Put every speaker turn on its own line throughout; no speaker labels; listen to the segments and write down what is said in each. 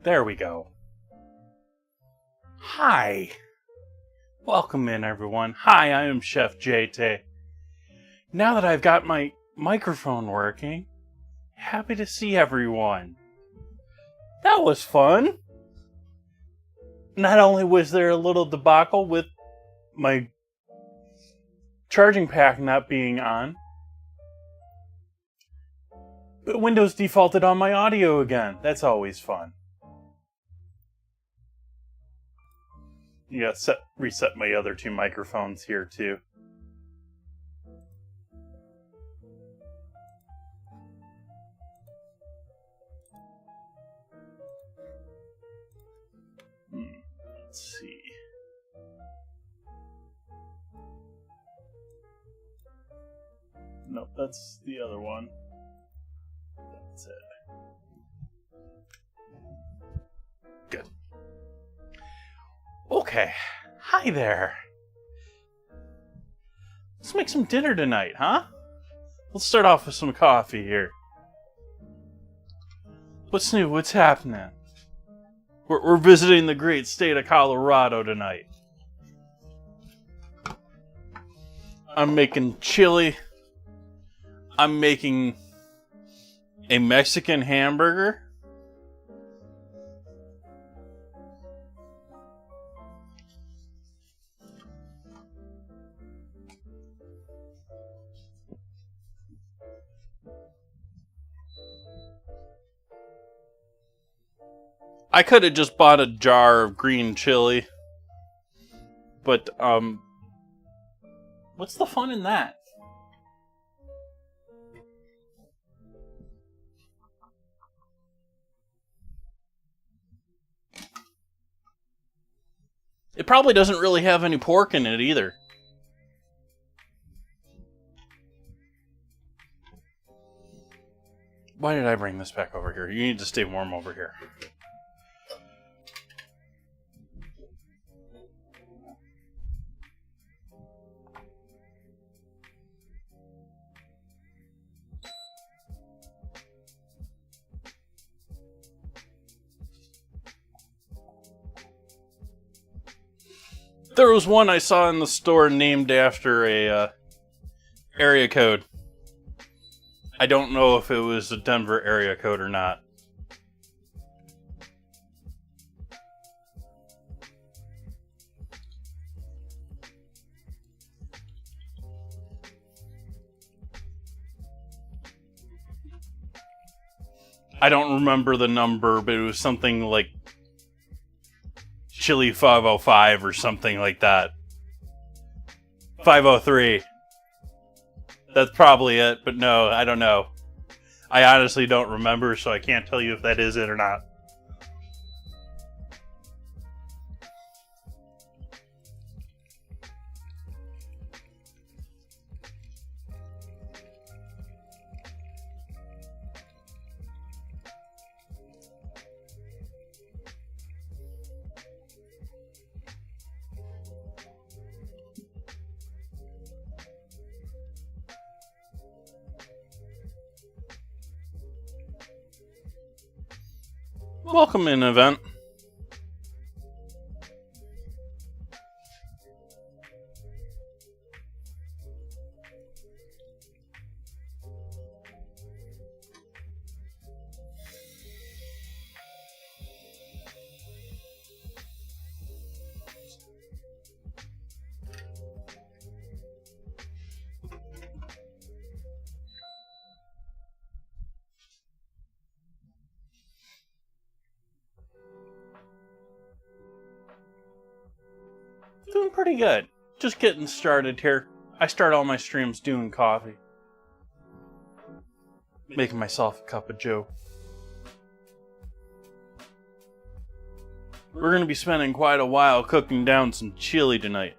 There we go. Hi. Welcome in, everyone. Hi, I am Chef Jay Tay. Now that I've got my microphone working, happy to see everyone. That was fun. Not only was there a little debacle with my charging pack not being on, but Windows defaulted on my audio again. That's always fun. Yeah, reset my other two microphones here too. Let's see. Nope, that's the other one. That's it. Good. Okay. Hi there. Let's make some dinner tonight, huh? Let's start off with some coffee here. What's new? What's happening? We're visiting the great state of Colorado tonight. I'm making chili. I'm making a Mexican hamburger. I could have just bought a jar of green chili. But, what's the fun in that? It probably doesn't really have any pork in it either. Why did I bring this back over here? You need to stay warm over here. There was one I saw in the store named after a area code. I don't know if it was a Denver area code or not. I don't remember the number, but it was something like Chili 505 or something like that. 503. That's probably it, but no, I don't know. I honestly don't remember, so I can't tell you if that is it or not. Welcome in, event. Doing pretty good. Just getting started here. I start all my streams doing coffee. Making myself a cup of joe. We're going to be spending quite a while cooking down some chili tonight.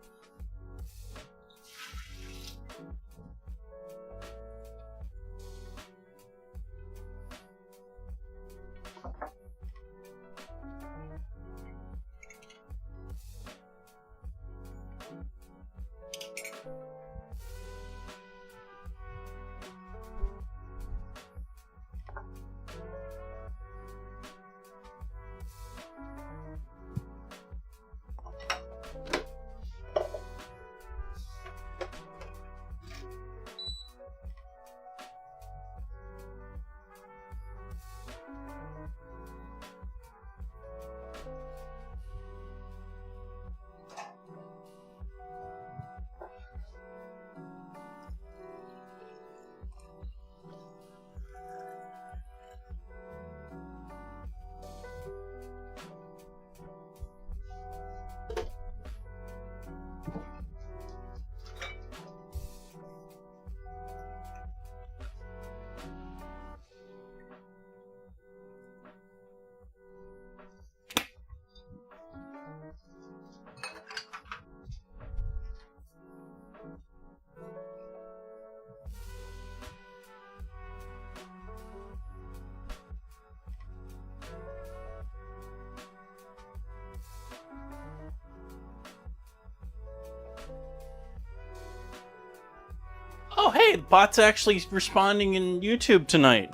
Oh, hey, the bot's actually responding in YouTube tonight.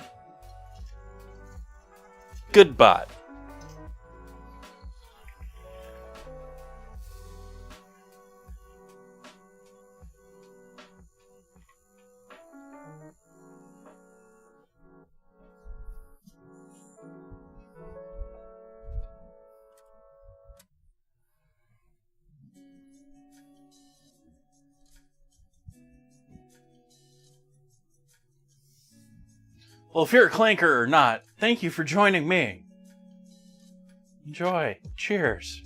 Good bot. Well, if you're a clanker or not, thank you for joining me. Enjoy. Cheers.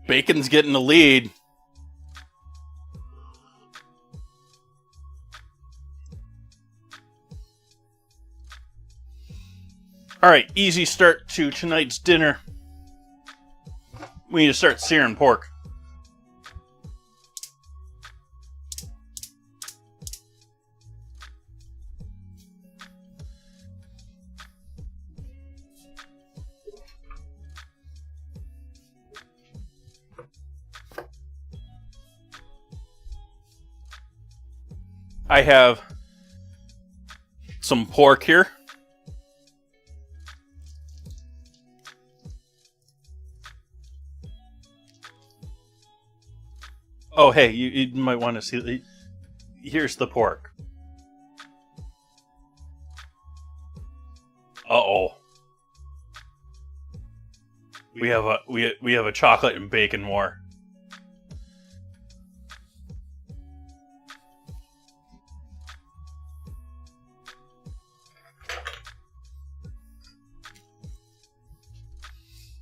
Bacon's getting the lead. Alright, easy start to tonight's dinner. We need to start searing pork. I have some pork here. Oh, hey, you might want to see. Here's the pork. Uh-oh. We have a chocolate and bacon war.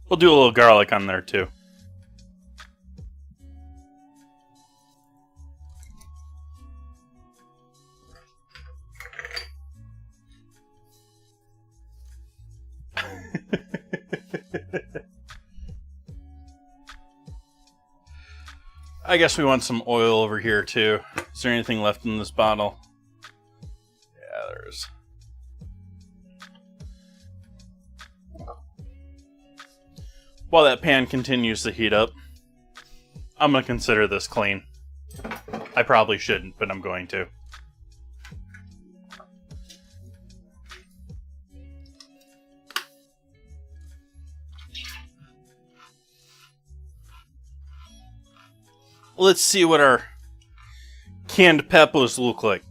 We'll do a little garlic on there too. I guess we want some oil over here too. Is there anything left in this bottle? Yeah, there is. While that pan continues to heat up, I'm going to consider this clean. I probably shouldn't, but I'm going to. Let's see what our canned peppers look like.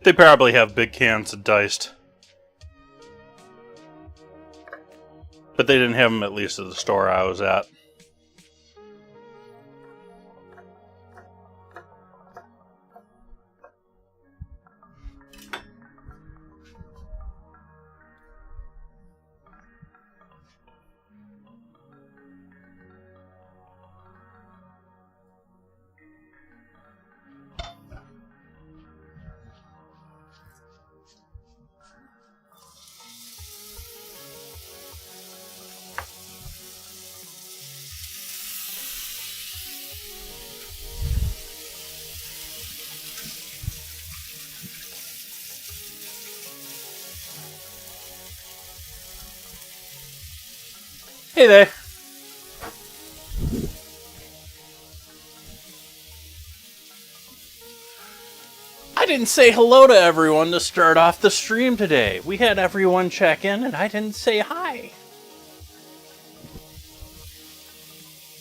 They probably have big cans of diced. But they didn't have them at least at the store I was at. Hey there. I didn't say hello to everyone to start off the stream today. We had everyone check in and I didn't say hi.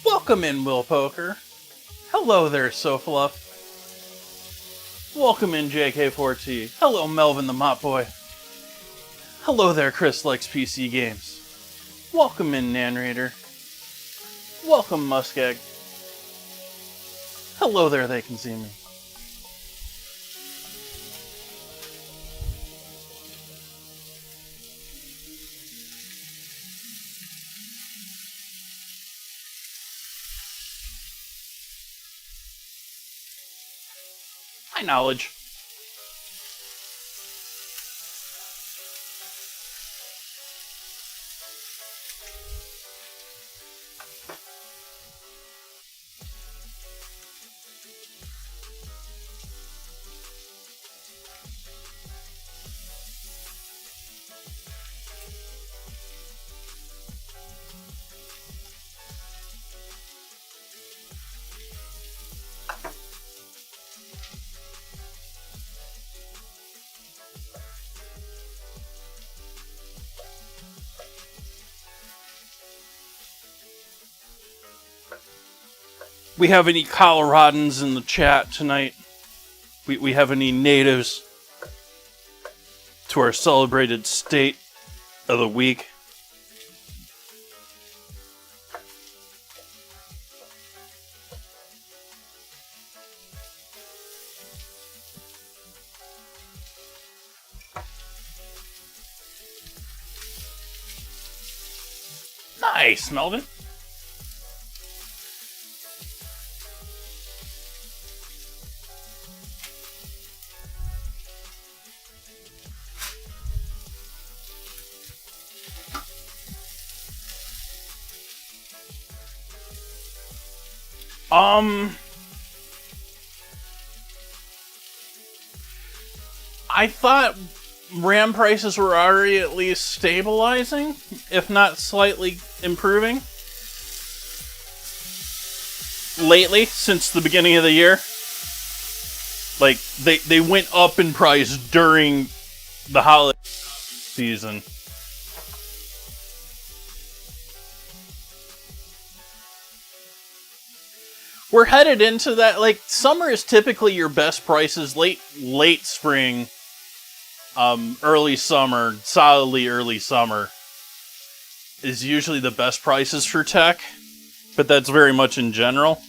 Welcome in, Will Poker. Hello there, SoFluff. Welcome in, JK4T. Hello, Melvin the Mop Boy. Hello there, Chris Likes PC Games. Welcome in, Nanrader. Welcome, Muskeg. Hello there, they can see me. Hi, Knowledge. We have any Coloradans in the chat tonight? We have any natives to our celebrated state of the week? Nice, Melvin. I thought RAM prices were already at least stabilizing, if not slightly improving. Lately, since the beginning of the year. Like, they went up in price during the holiday season. We're headed into that, like, summer is typically your best prices. Late spring, early summer, solidly early summer is usually the best prices for tech, but that's very much in general.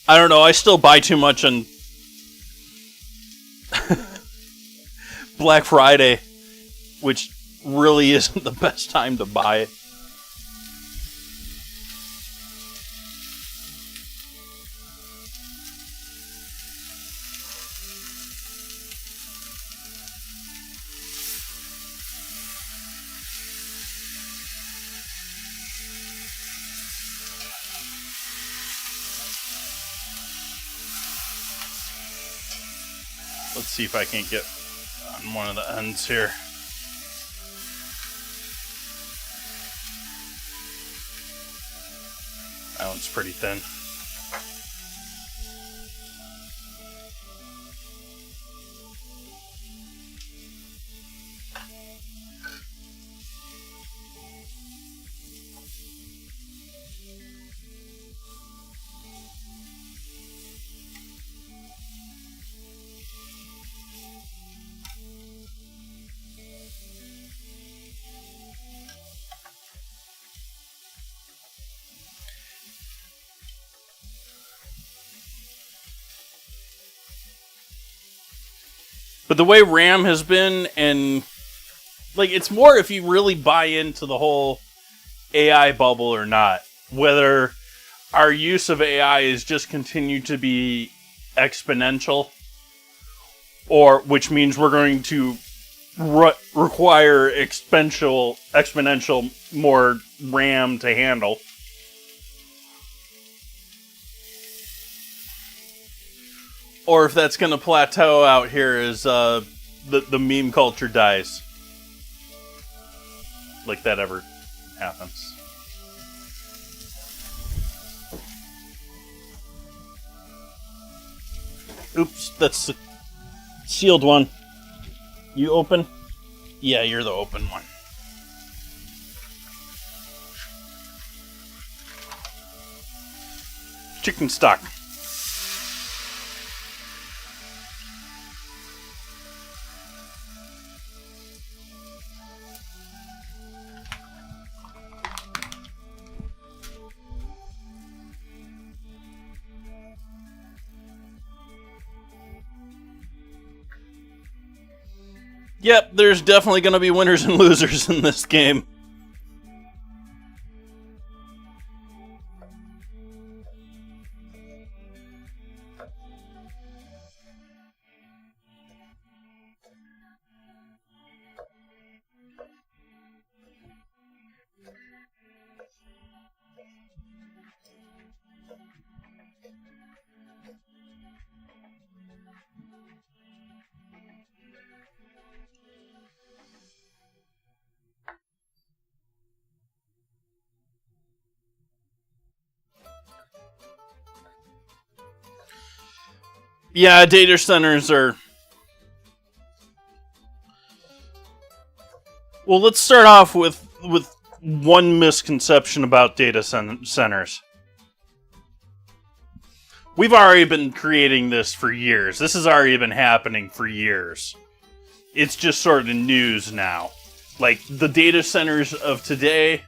I don't know, I still buy too much on Black Friday, which really isn't the best time to buy it. Let's see if I can't get on one of the ends here. That one's pretty thin. But the way RAM has been, and like, it's more if you really buy into the whole AI bubble or not. Whether our use of AI is just continued to be exponential, or which means we're going to require exponential more RAM to handle. Or if that's going to plateau out here as the meme culture dies. Like that ever happens. Oops, that's the sealed one. You open? Yeah, you're the open one. Chicken stock. Yep, there's definitely going to be winners and losers in this game. Yeah, data centers are... Well, let's start off with one misconception about data centers. We've already been creating this for years. This has already been happening for years. It's just sort of news now. Like, the data centers of today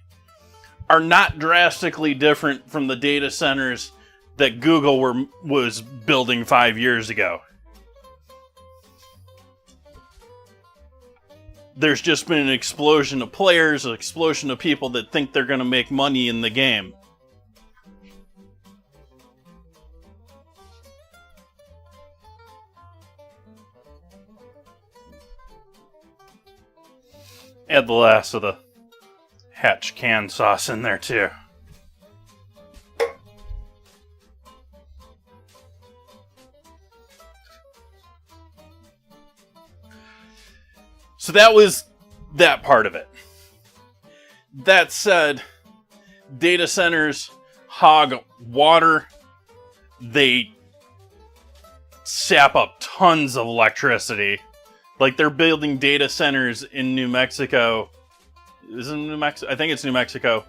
are not drastically different from the data centers that Google was building 5 years ago. There's just been an explosion of players, an explosion of people that think they're going to make money in the game. Add the last of the Hatch can sauce in there too. So that was that part of it. That said, data centers hog water. They sap up tons of electricity. Like, they're building data centers in New Mexico. Is it New Mexico? I think it's New Mexico.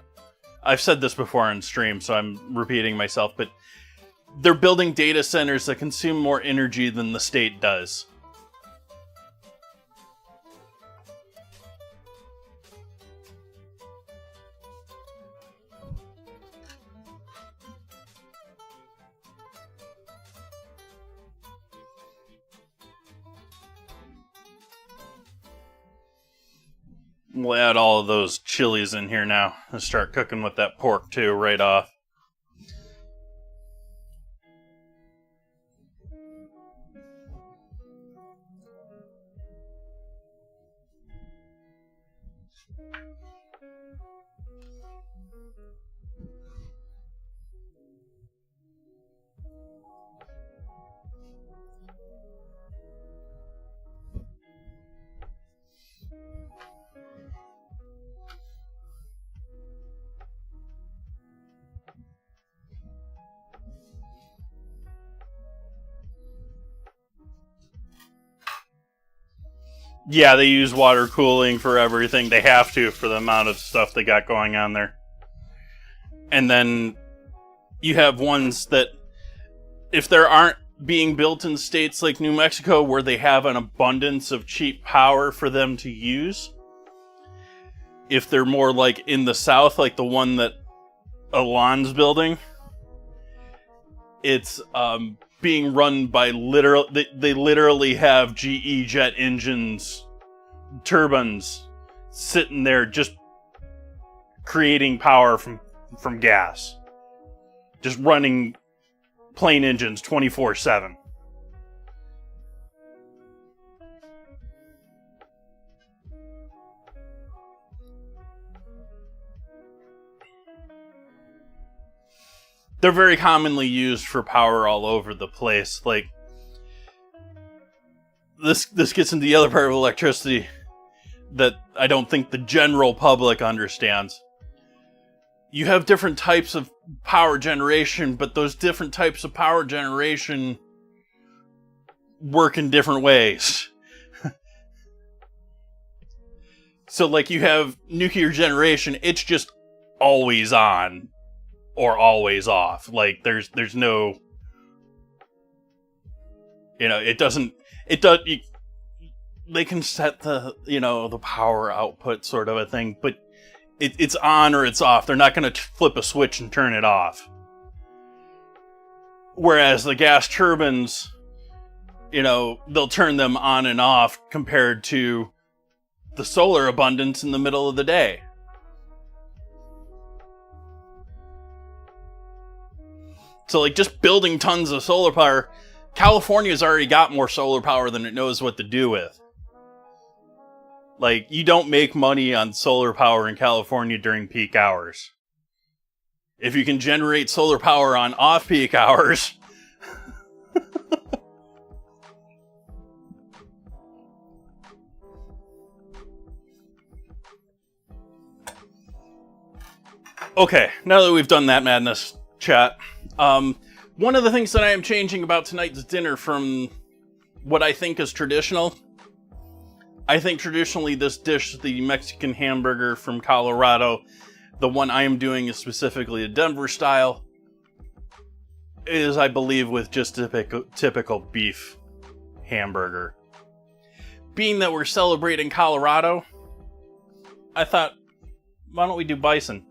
I've said this before on stream, so I'm repeating myself, but they're building data centers that consume more energy than the state does. We'll add all of those chilies in here now and start cooking with that pork too right off. Yeah, they use water cooling for everything. They have to for the amount of stuff they got going on there. And then you have ones that, if there aren't being built in states like New Mexico where they have an abundance of cheap power for them to use, if they're more like in the south, like the one that Alon's building, it's being run by they literally have GE jet engines, turbines sitting there just creating power from gas, just running plane engines 24/7. They're very commonly used for power all over the place. Like, this gets into the other part of electricity that I don't think the general public understands. You have different types of power generation, but those different types of power generation work in different ways. So, like, you have nuclear generation, it's just always on or always off. Like, there's no, they can set the power output sort of a thing, but it's on or it's off. They're not going to flip a switch and turn it off. Whereas the gas turbines, they'll turn them on and off compared to the solar abundance in the middle of the day. So, like, just building tons of solar power, California's already got more solar power than it knows what to do with. Like, you don't make money on solar power in California during peak hours. If you can generate solar power on off-peak hours, okay, now that we've done that madness, chat, one of the things that I am changing about tonight's dinner from what I think is traditional, I think traditionally this dish, the Mexican Hamburger from Colorado, the one I am doing is specifically a Denver style, is, I believe, with just typical beef hamburger. Being that we're celebrating Colorado, I thought, why don't we do bison?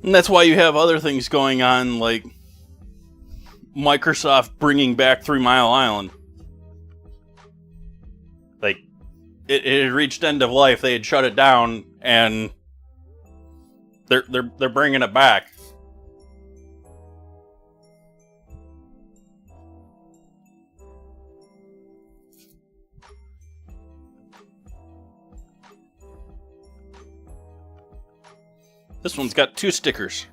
And that's why you have other things going on, like Microsoft bringing back 3 Mile Island. Like, it had reached end of life. They had shut it down, and they're bringing it back. This one's got 2 stickers.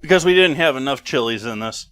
Because we didn't have enough chilies in this.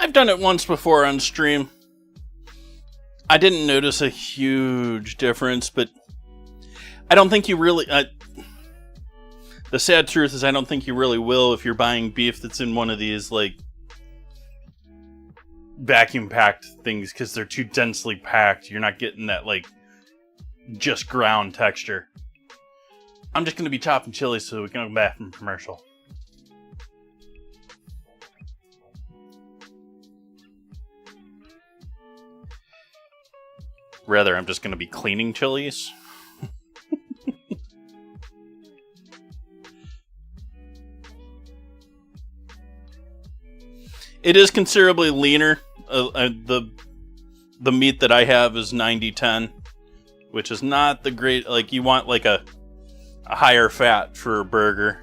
I've done it once before on stream. I didn't notice a huge difference, but I don't think you really... the sad truth is I don't think you really will if you're buying beef that's in one of these, like, vacuum-packed things, because they're too densely packed. You're not getting that, like, just ground texture. I'm just going to be chopping chili so we can go back from commercial. Rather, I'm just going to be cleaning chilies. It is considerably leaner. The meat that I have is 90-10. which is not the great, like, you want like a higher fat for a burger.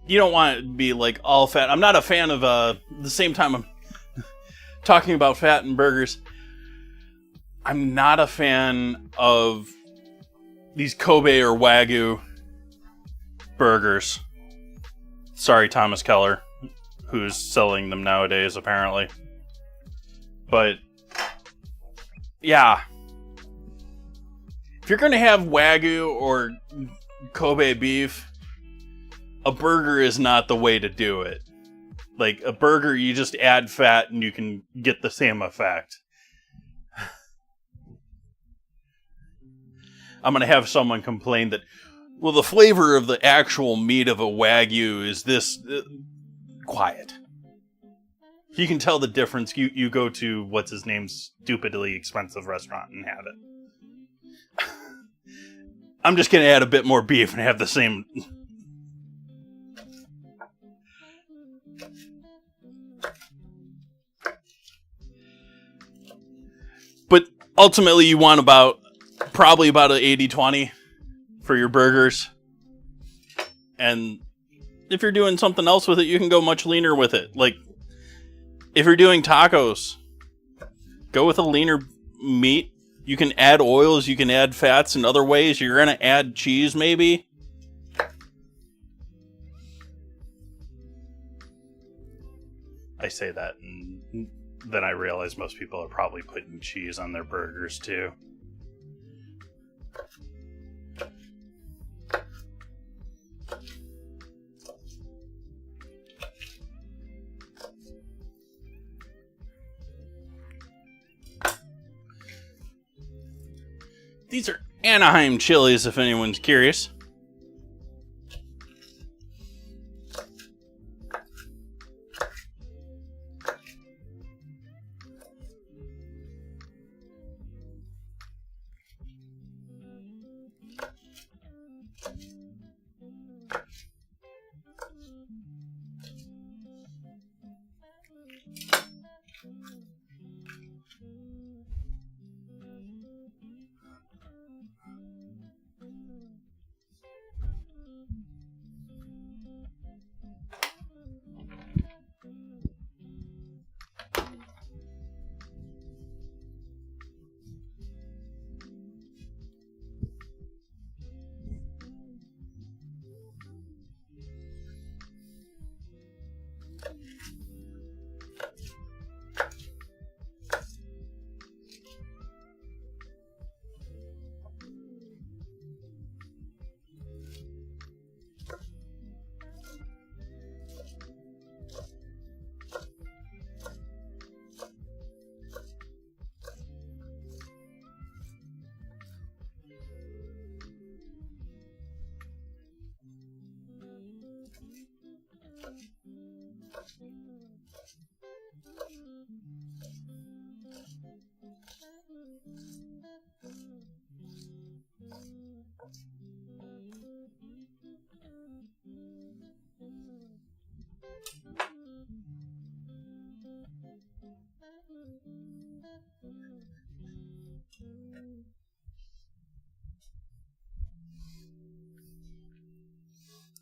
You don't want it to be like all fat. I'm not a fan of, the same time I'm talking about fat in burgers, I'm not a fan of these Kobe or Wagyu burgers. Sorry, Thomas Keller, who's selling them nowadays, apparently. But, yeah. If you're going to have Wagyu or Kobe beef, a burger is not the way to do it. Like, a burger, you just add fat and you can get the same effect. I'm going to have someone complain that, well, the flavor of the actual meat of a Wagyu is this... quiet. You can tell the difference. You go to, what's his name's stupidly expensive restaurant and have it. I'm just going to add a bit more beef and have the same... But ultimately, you want probably about an 80-20 for your burgers. And if you're doing something else with it, you can go much leaner with it. Like, if you're doing tacos, go with a leaner meat. You can add oils, you can add fats in other ways. You're going to add cheese, maybe. I say that, and then I realize most people are probably putting cheese on their burgers, too. These are Anaheim chilies, if anyone's curious.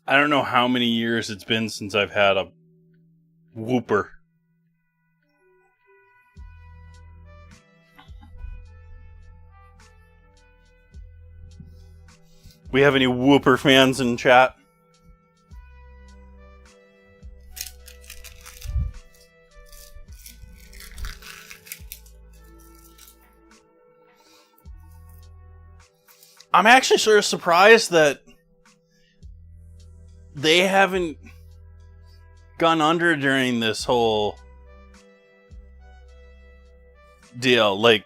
I don't know how many years it's been since I've had a Whopper. We have any Whopper fans in chat? I'm actually sort of surprised that they haven't gone under during this whole deal. Like,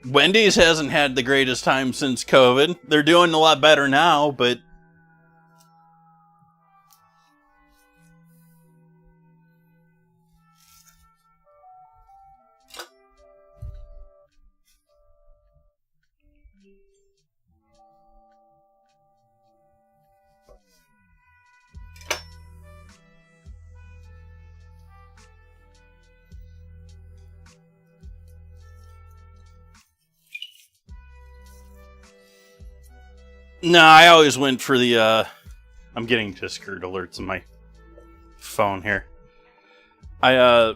Wendy's hasn't had the greatest time since COVID. They're doing a lot better now, but No, I always went for the, I'm getting Discord alerts on my phone here. I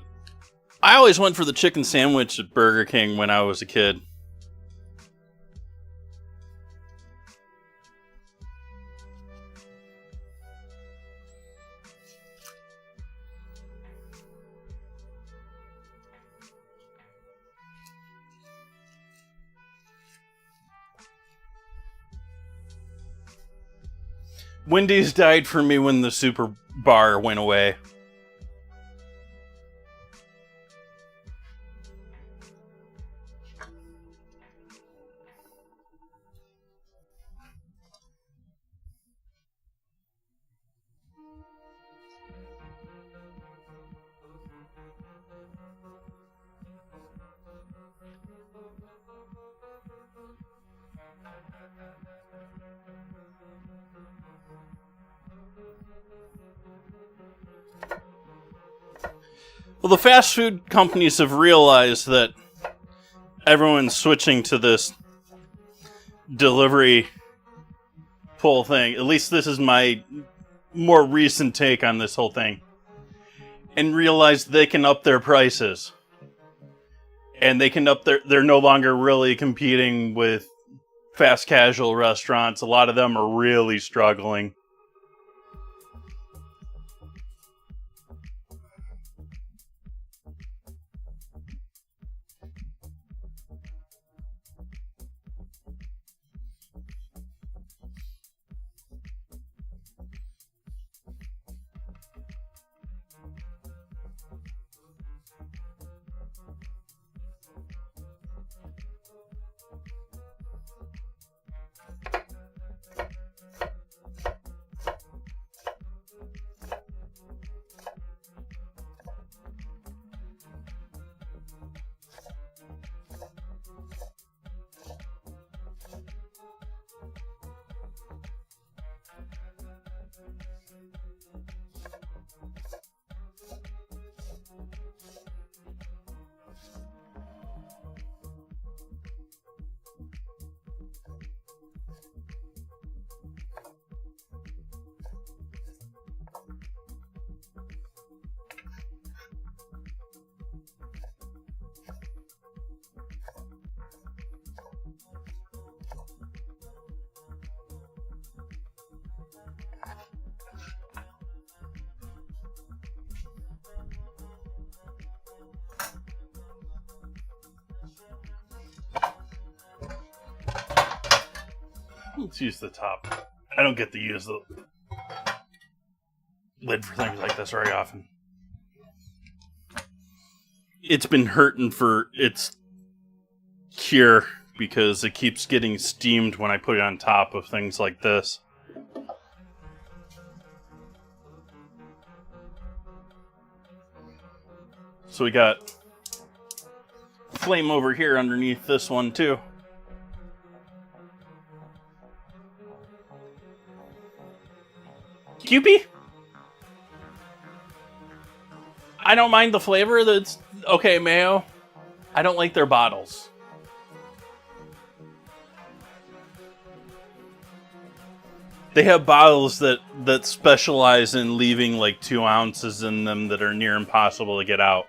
always went for the chicken sandwich at Burger King when I was a kid. Wendy's died for me when the Super Bar went away. Well, the fast food companies have realized that everyone's switching to this delivery pull thing. At least this is my more recent take on this whole thing. And realized they can up their prices. And they can up they're no longer really competing with fast casual restaurants. A lot of them are really struggling. Let's use the top. I don't get to use the lid for things like this very often. It's been hurting for its cure because it keeps getting steamed when I put it on top of things like this. So we got flame over here underneath this one too. Kewpie? I don't mind the flavor. That's okay, mayo. I don't like their bottles. They have bottles that specialize in leaving like 2 ounces in them that are near impossible to get out.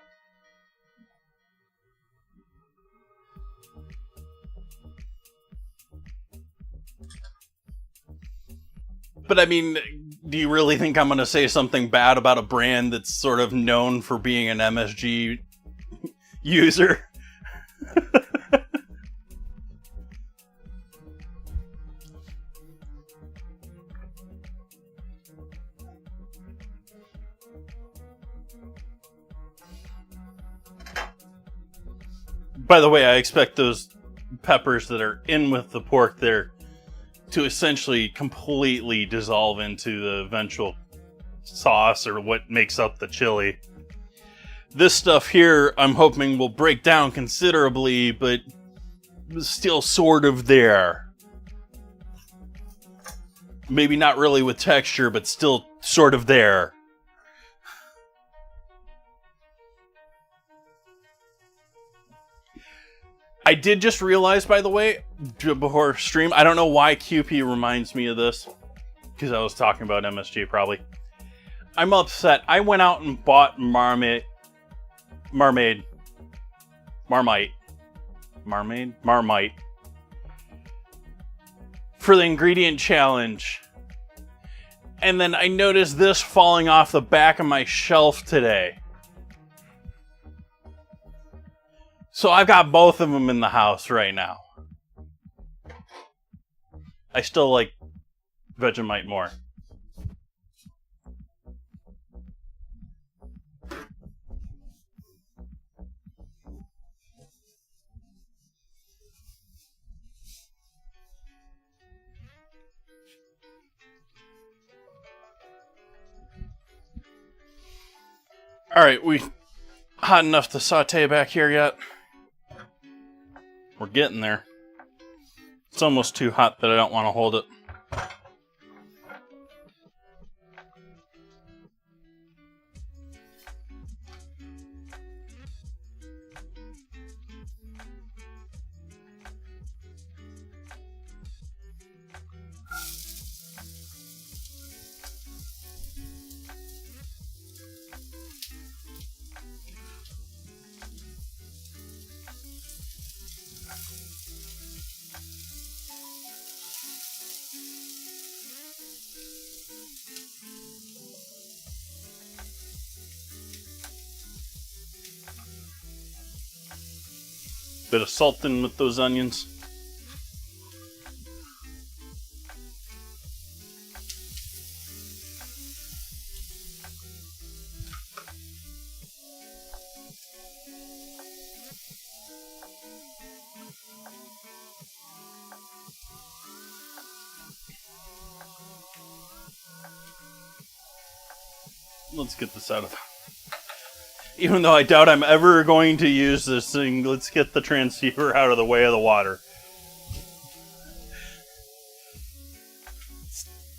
But I mean, do you really think I'm going to say something bad about a brand that's sort of known for being an MSG user? By the way, I expect those peppers that are in with the pork there to essentially completely dissolve into the eventual sauce or what makes up the chili. This stuff here, I'm hoping will break down considerably, but still sort of there. Maybe not really with texture, but still sort of there. I did just realize, by the way, before stream, I don't know why QP reminds me of this. Because I was talking about MSG, probably. I'm upset. I went out and bought Marmite. For the ingredient challenge. And then I noticed this falling off the back of my shelf today. So I've got both of them in the house right now. I still like Vegemite more. Alright, we hot enough to saute back here yet? We're getting there. It's almost too hot that I don't want to hold it. Bit of salt in with those onions. Let's get this out of. Even though I doubt I'm ever going to use this thing, let's get the transceiver out of the way of the water.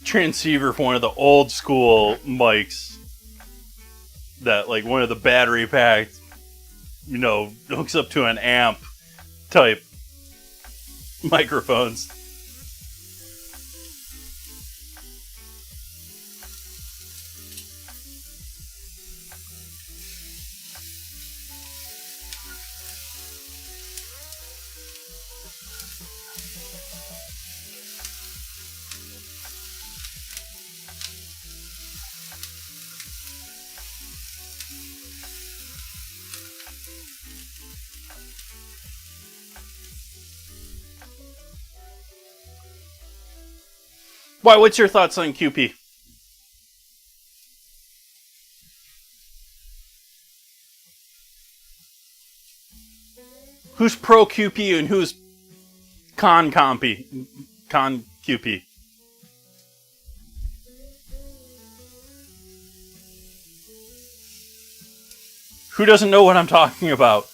Transceiver for one of the old school mics. That, like, one of the battery packed, you know, hooks up to an amp type microphones. Why, what's your thoughts on QP? Who's pro QP and who's con compy? Con QP. Who doesn't know what I'm talking about?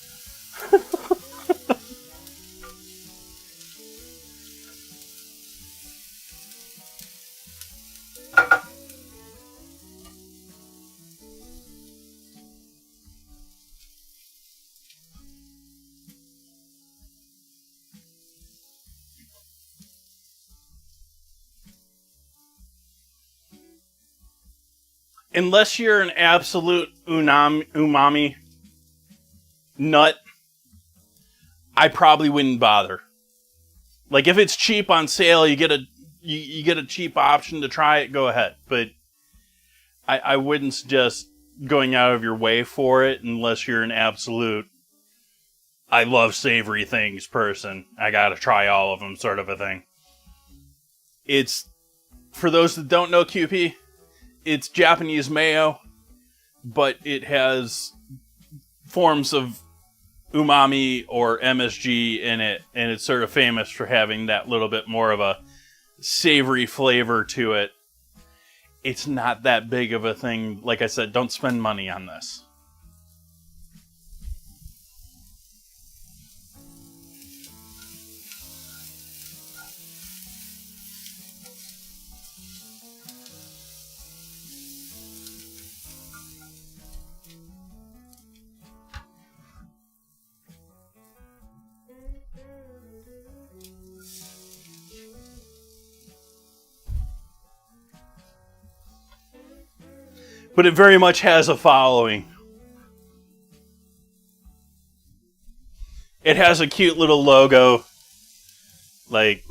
Unless you're an absolute umami nut, I probably wouldn't bother. Like, if it's cheap on sale, you get a cheap option to try it, go ahead. But I wouldn't suggest going out of your way for it unless you're an absolute I love savory things person. I gotta try all of them sort of a thing. It's, for those that don't know QP, it's Japanese mayo, but it has forms of umami or MSG in it, and it's sort of famous for having that little bit more of a savory flavor to it. It's not that big of a thing. Like I said, don't spend money on this. but it very much has a following. It has a cute little logo, like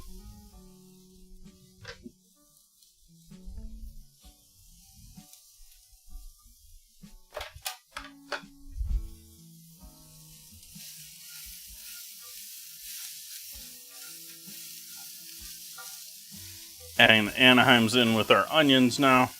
adding the Anaheims in with our onions now.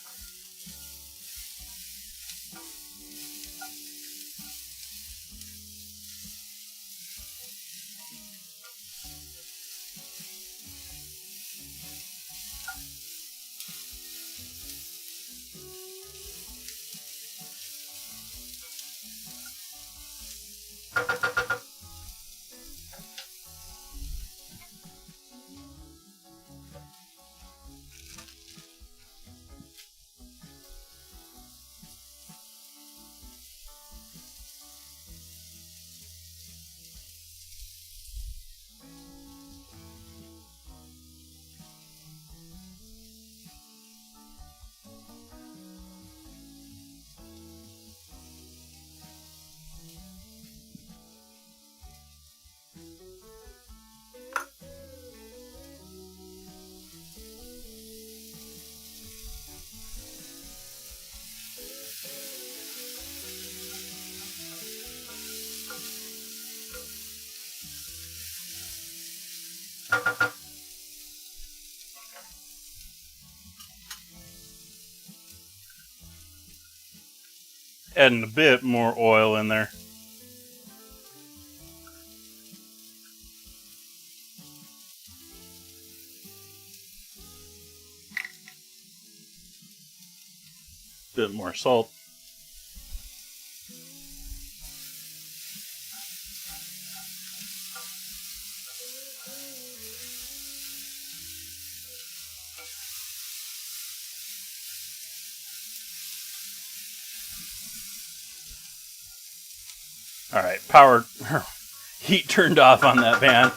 Adding a bit more oil in there. Bit more salt. Alright, heat turned off on that pan.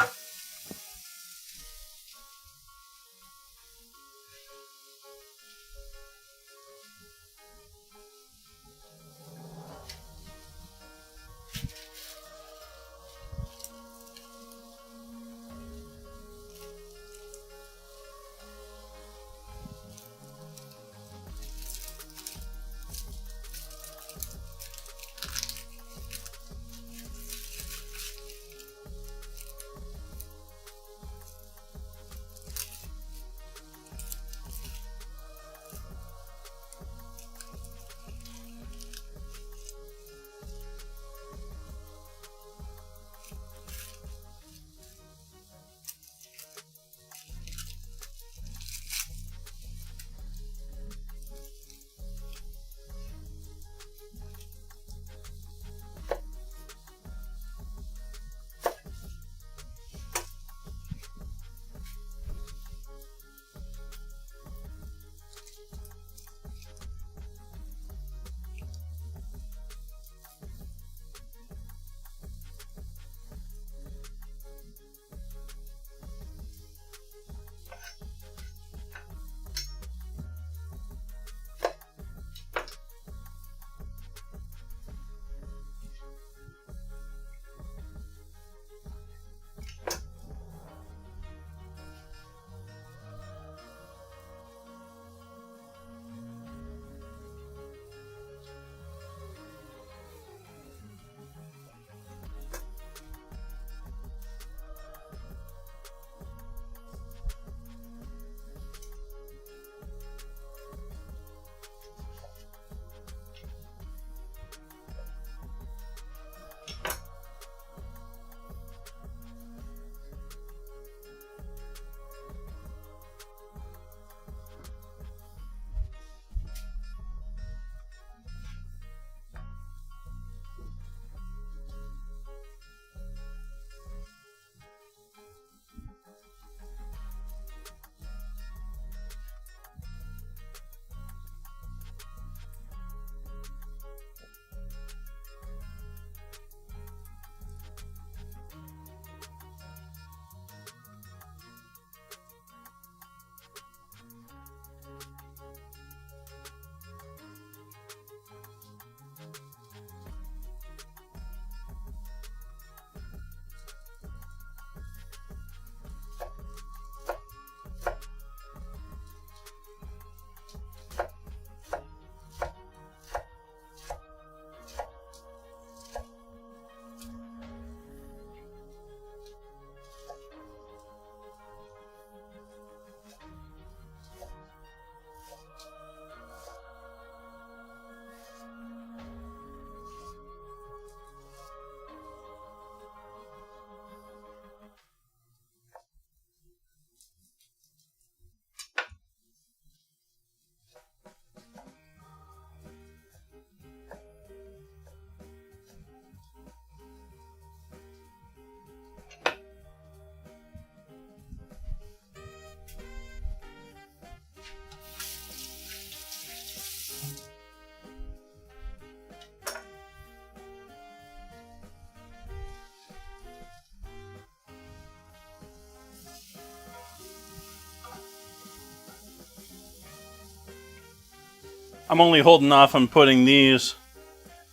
I'm only holding off on putting these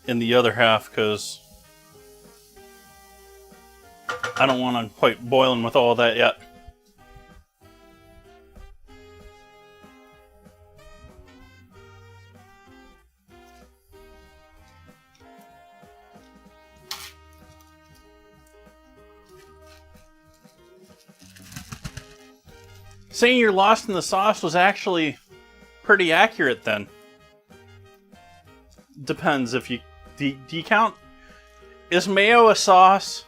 in the other half because I don't want to quite boil them with all that yet. Saying you're lost in the sauce was actually pretty accurate then. Depends if you... Do you count... Is mayo a sauce?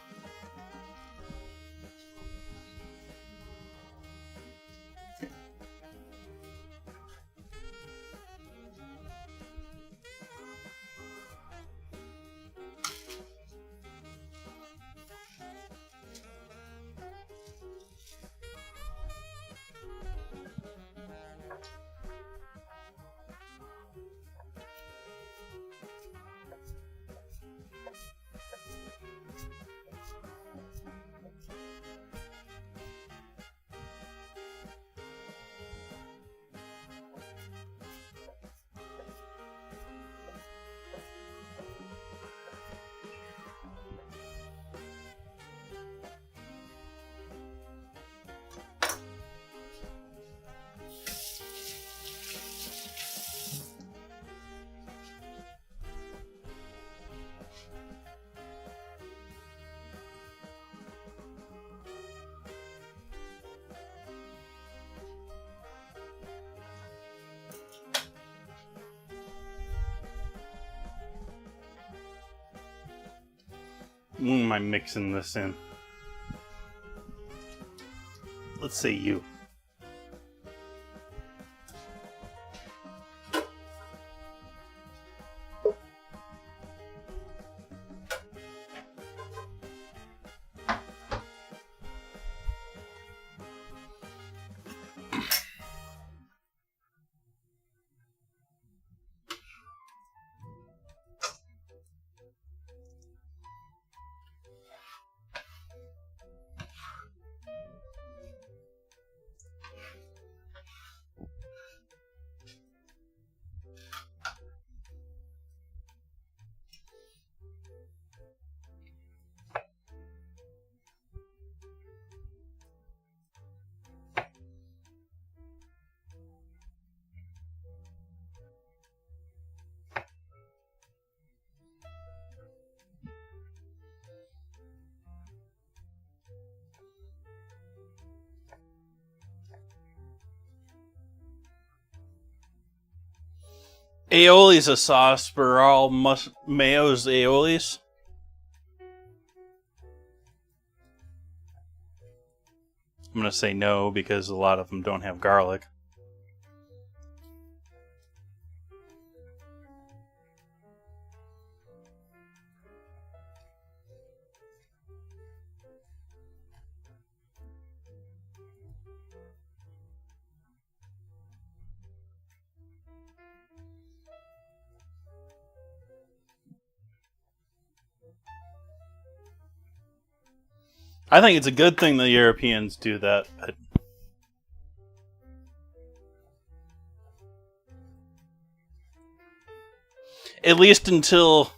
When am I mixing this in? Let's say you. Aioli's a sauce for all mayo's aiolis. I'm going to say no because a lot of them don't have garlic. I think it's a good thing the Europeans do that, but at least until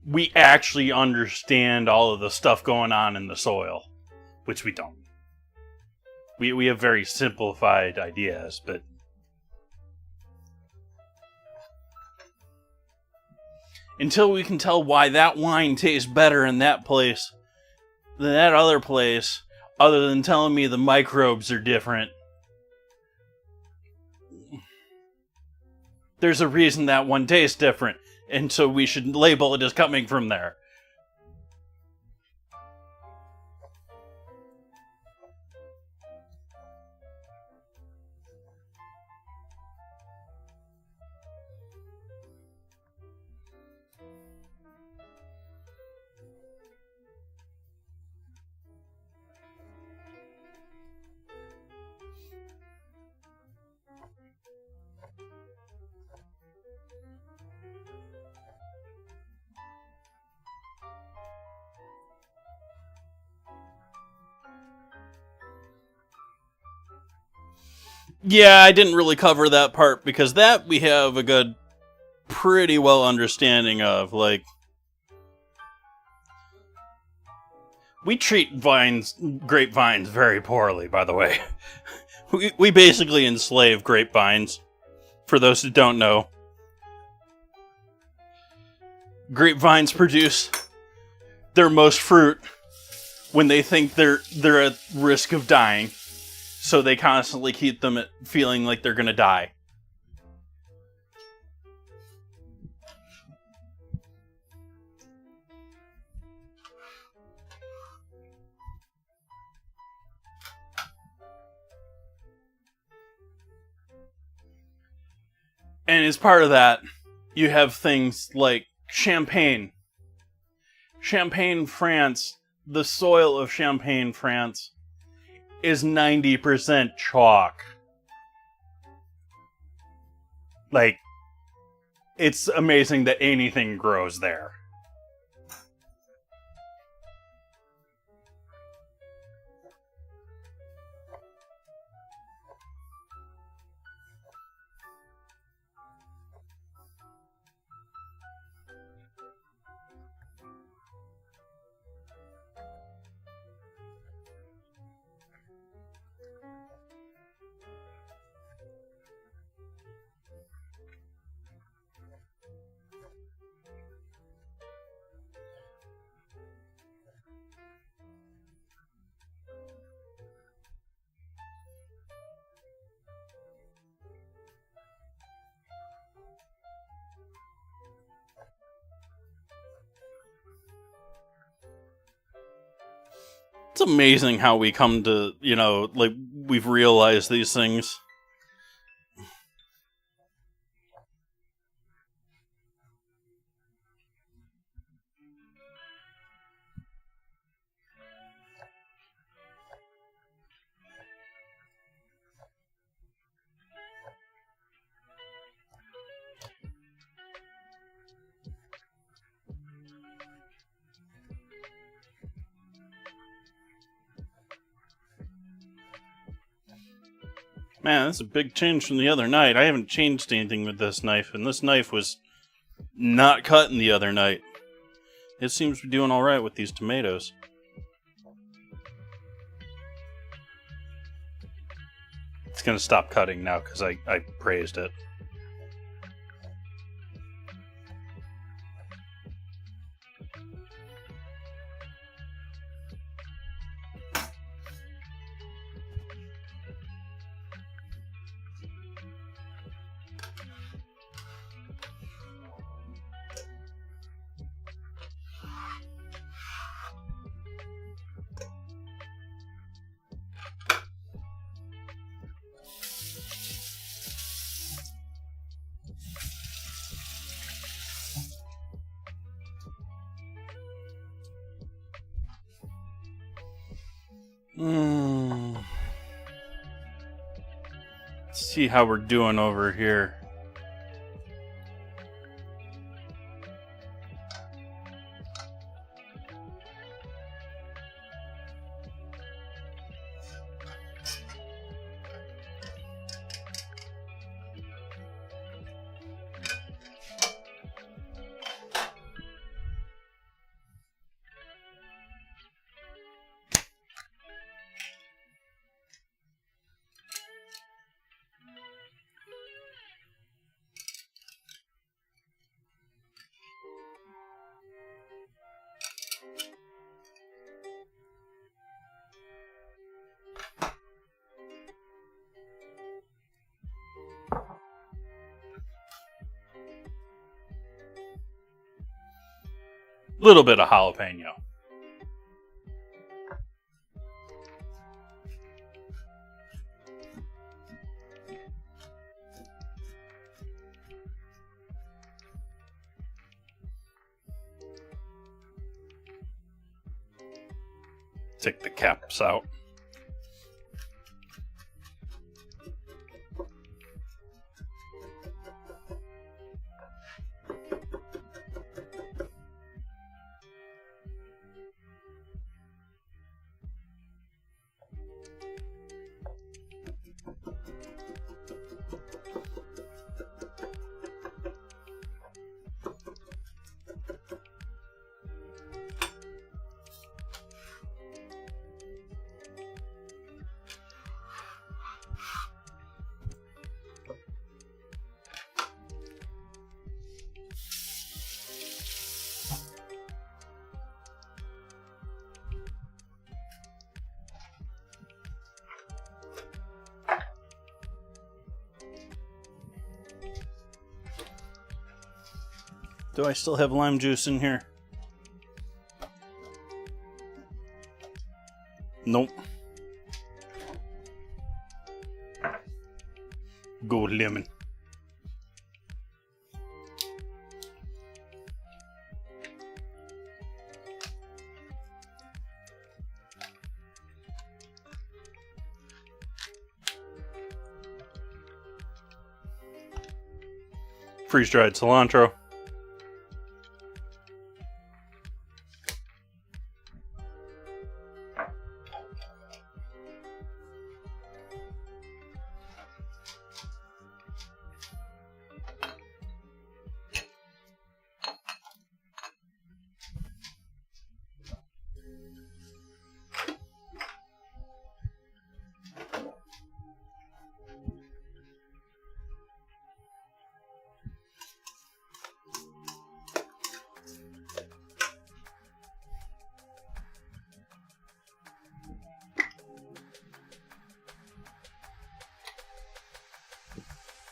we actually understand all of the stuff going on in the soil, which we don't. We have very simplified ideas, but until we can tell why that wine tastes better in that place than that other place, other than telling me the microbes are different, there's a reason that one tastes different, and so we should label it as coming from there.
Yeah, I didn't really cover that part because that we have a good, pretty well understanding of. Like, we treat grapevines very poorly, by the way. We basically enslave grapevines. For those who don't know, grapevines produce their most fruit when they think they're at risk of dying. So they constantly keep them feeling like they're gonna die. And as part of that, you have things like Champagne. Champagne, France, the soil of Champagne, France, is 90% chalk. Like, it's amazing that anything grows there. It's amazing how we come to, like, we've realized these things. Man, that's a big change from the other night. I haven't changed anything with this knife, and this knife was not cutting the other night. It seems to be doing alright with these tomatoes. It's gonna stop cutting now because I praised it. Let's see how we're doing over here. Little bit of jalapeno. Take the caps out. Do I still have lime juice in here? Nope. Go lemon. Freeze-dried cilantro.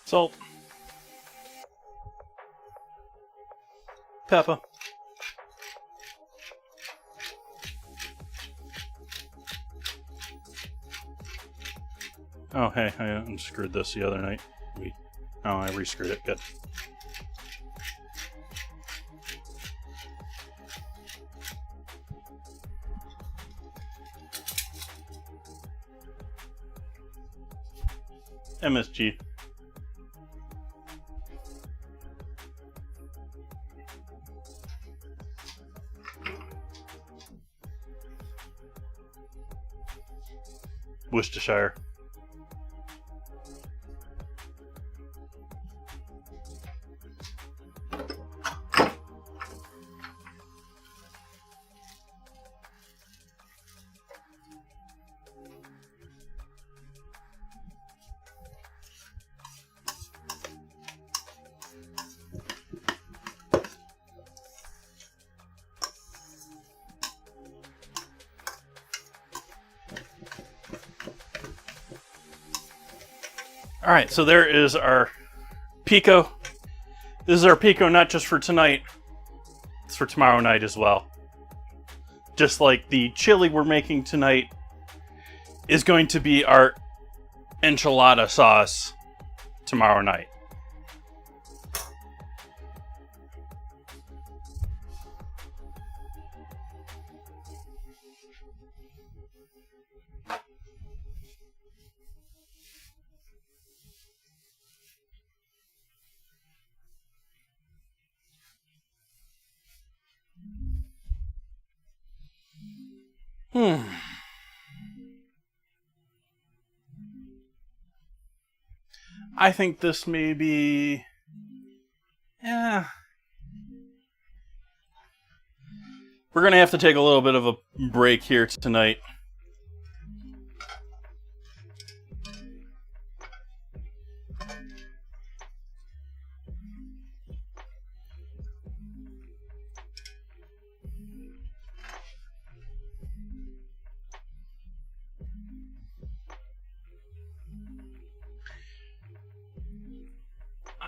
Salt. Pepper. Oh, hey, I unscrewed this the other night. I rescrewed it. Good. MSG. Worcestershire. Alright, so there is our pico. This is our pico not just for tonight, it's for tomorrow night as well. Just like the chili we're making tonight is going to be our enchilada sauce tomorrow night. I think this may be... yeah. We're going to have to take a little bit of a break here tonight.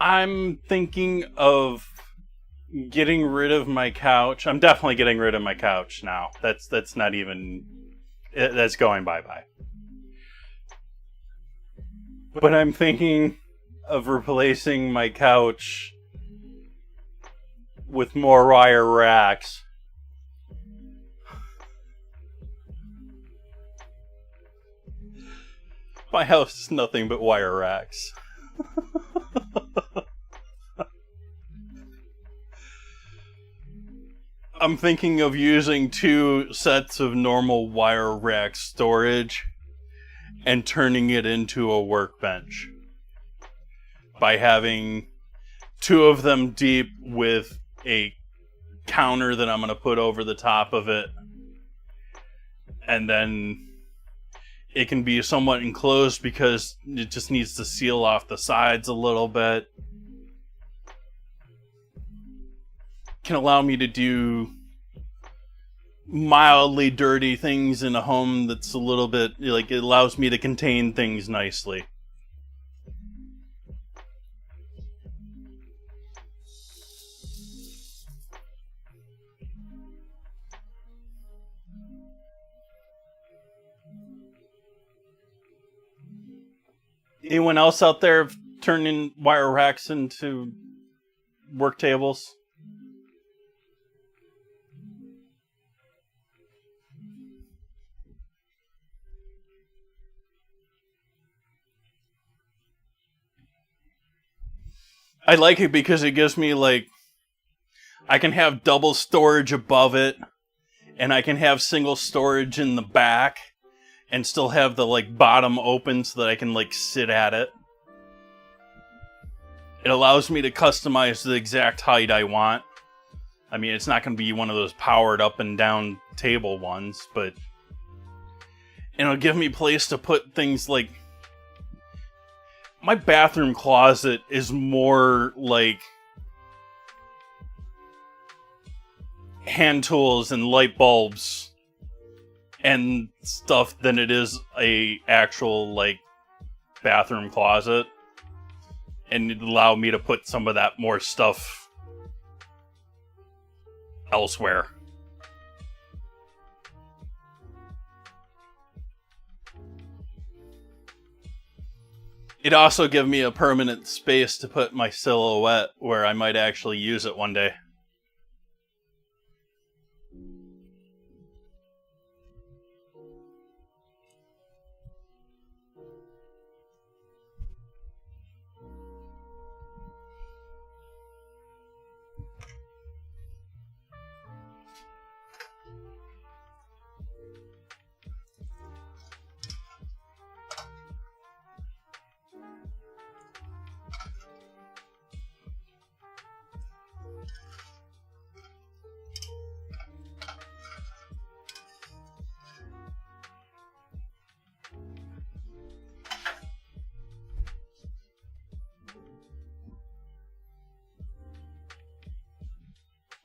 I'm thinking of getting rid of my couch. I'm definitely getting rid of my couch now. That's not even... that's going bye-bye. But I'm thinking of replacing my couch with more wire racks. My house is nothing but wire racks. I'm thinking of using 2 sets of normal wire rack storage and turning it into a workbench by having 2 of them deep with a counter that I'm going to put over the top of it, and then it can be somewhat enclosed because it just needs to seal off the sides a little bit. Can allow me to do mildly dirty things in a home that's a little bit, like, it allows me to contain things nicely. Anyone else out there turning wire racks into work tables? I like it because it gives me, like, I can have double storage above it, and I can have single storage in the back, and still have the, like, bottom open so that I can, like, sit at it. It allows me to customize the exact height I want. I mean, it's not going to be one of those powered up and down table ones, but it'll give me place to put things like... My bathroom closet is more like hand tools and light bulbs and stuff than it is a actual, like, bathroom closet. And it allowed me to put some of that more stuff elsewhere. It also gave me a permanent space to put my silhouette where I might actually use it one day.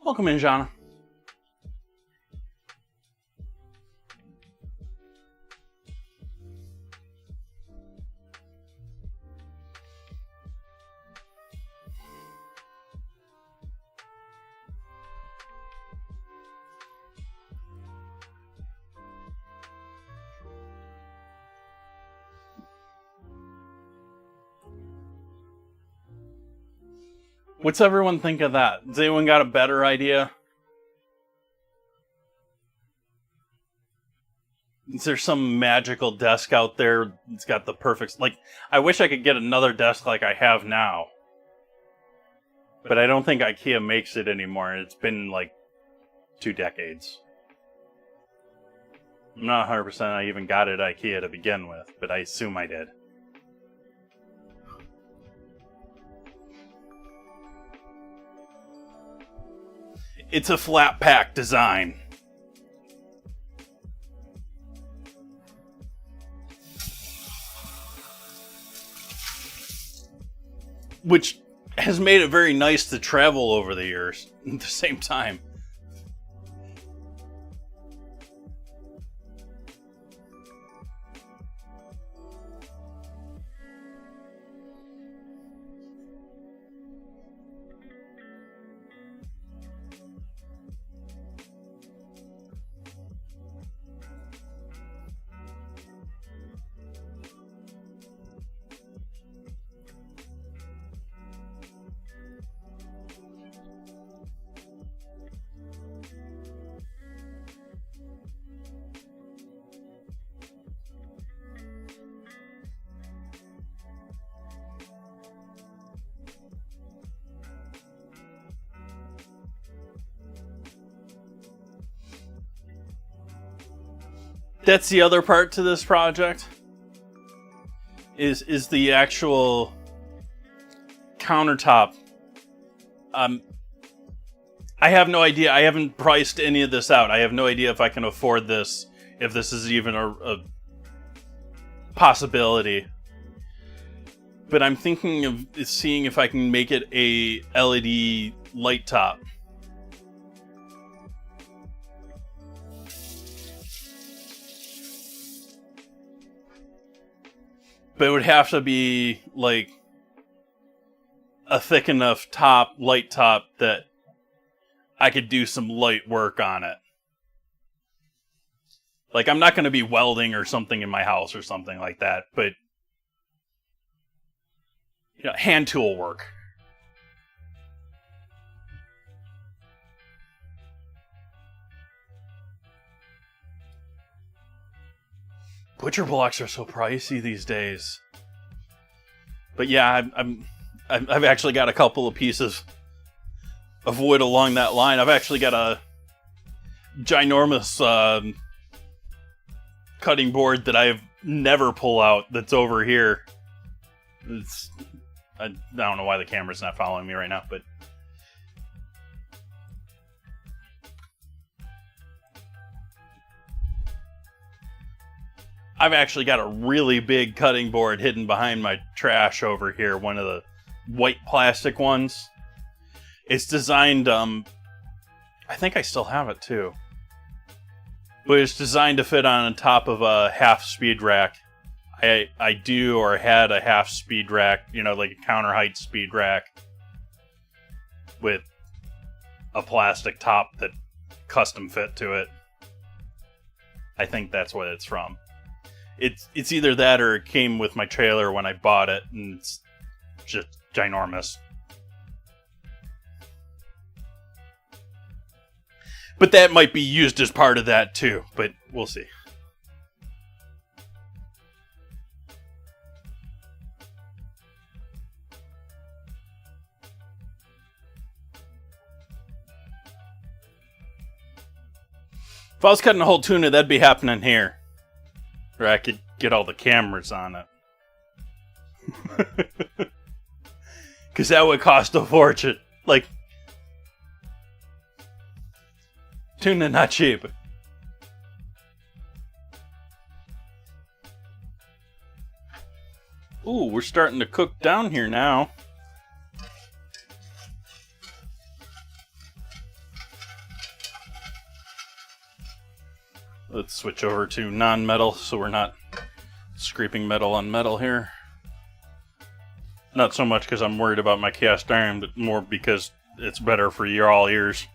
Welcome in, Jana. What's everyone think of that? Does anyone got a better idea? Is there some magical desk out there that's got the perfect... Like, I wish I could get another desk like I have now. But I don't think IKEA makes it anymore. It's been, like, 2 decades. I'm not 100% I even got it at IKEA to begin with, but I assume I did. It's a flat pack design. Which has made it very nice to travel over the years at the same time. That's the other part to this project. Is the actual countertop. I have no idea. I haven't priced any of this out. I have no idea if I can afford this, if this is even a possibility. But I'm thinking of seeing if I can make it a LED light top. But it would have to be, like, a thick enough top, light top, that I could do some light work on it. Like, I'm not going to be welding or something in my house or something like that, but hand tool work. Butcher blocks are so pricey these days. But yeah, I've actually got a couple of pieces of wood along that line. I've actually got a ginormous cutting board that I've never pull out that's over here. I don't know why the camera's not following me right now, but I've actually got a really big cutting board hidden behind my trash over here, one of the white plastic ones. It's designed, I think I still have it too. But it's designed to fit on top of a half speed rack. I do or had a half speed rack, like a counter height speed rack with a plastic top that custom fit to it. I think that's what it's from. It's either that or it came with my trailer when I bought it, and it's just ginormous. But that might be used as part of that too, but we'll see. If I was cutting a whole tuna, that'd be happening here. Or I could get all the cameras on it. Because that would cost a fortune. Like, tuna not cheap. Ooh, we're starting to cook down here now. Let's switch over to non-metal so we're not scraping metal on metal here. Not so much because I'm worried about my cast iron, but more because it's better for your all ears.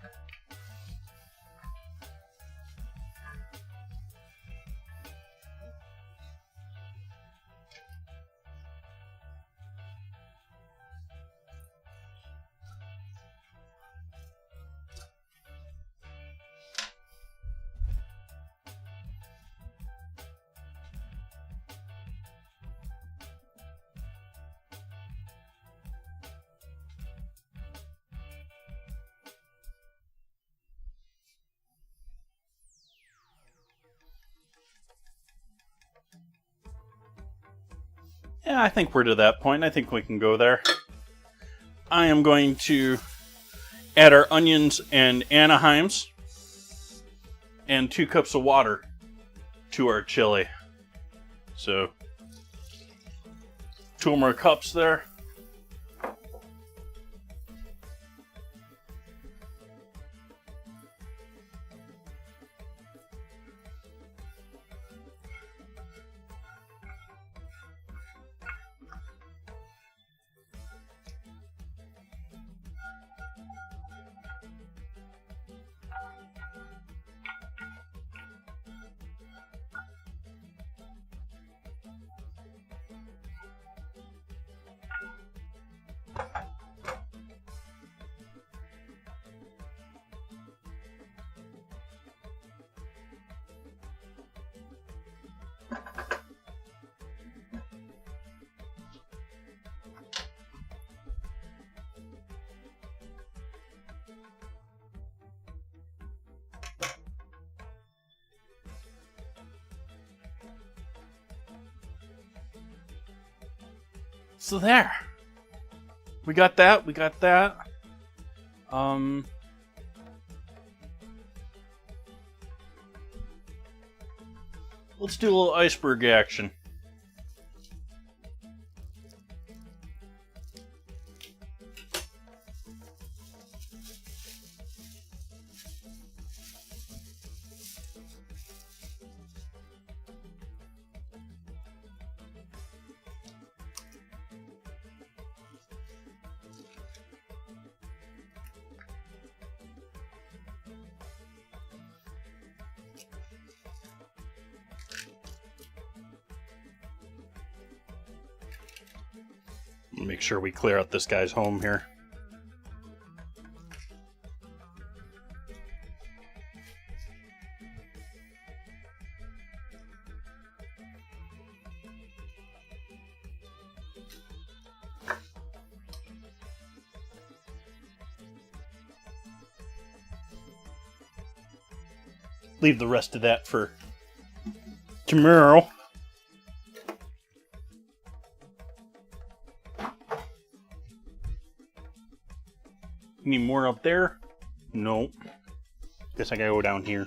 Yeah, I think we're to that point. I think we can go there. I am going to add our onions and Anaheims and 2 cups of water to our chili. So, 2 more cups there. So there. We got that. Let's do a little iceberg action. Make sure we clear out this guy's home here. Leave the rest of that for tomorrow. Any more up there? Nope. Guess I gotta go down here.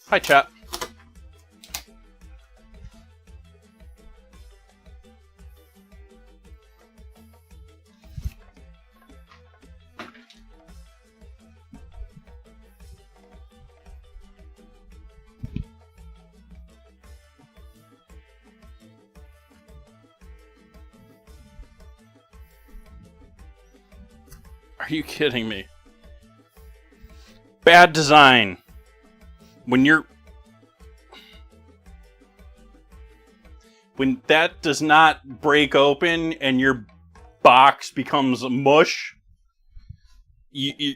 Hi, chat. Are you kidding me? Bad design. When that does not break open and your box becomes mush, you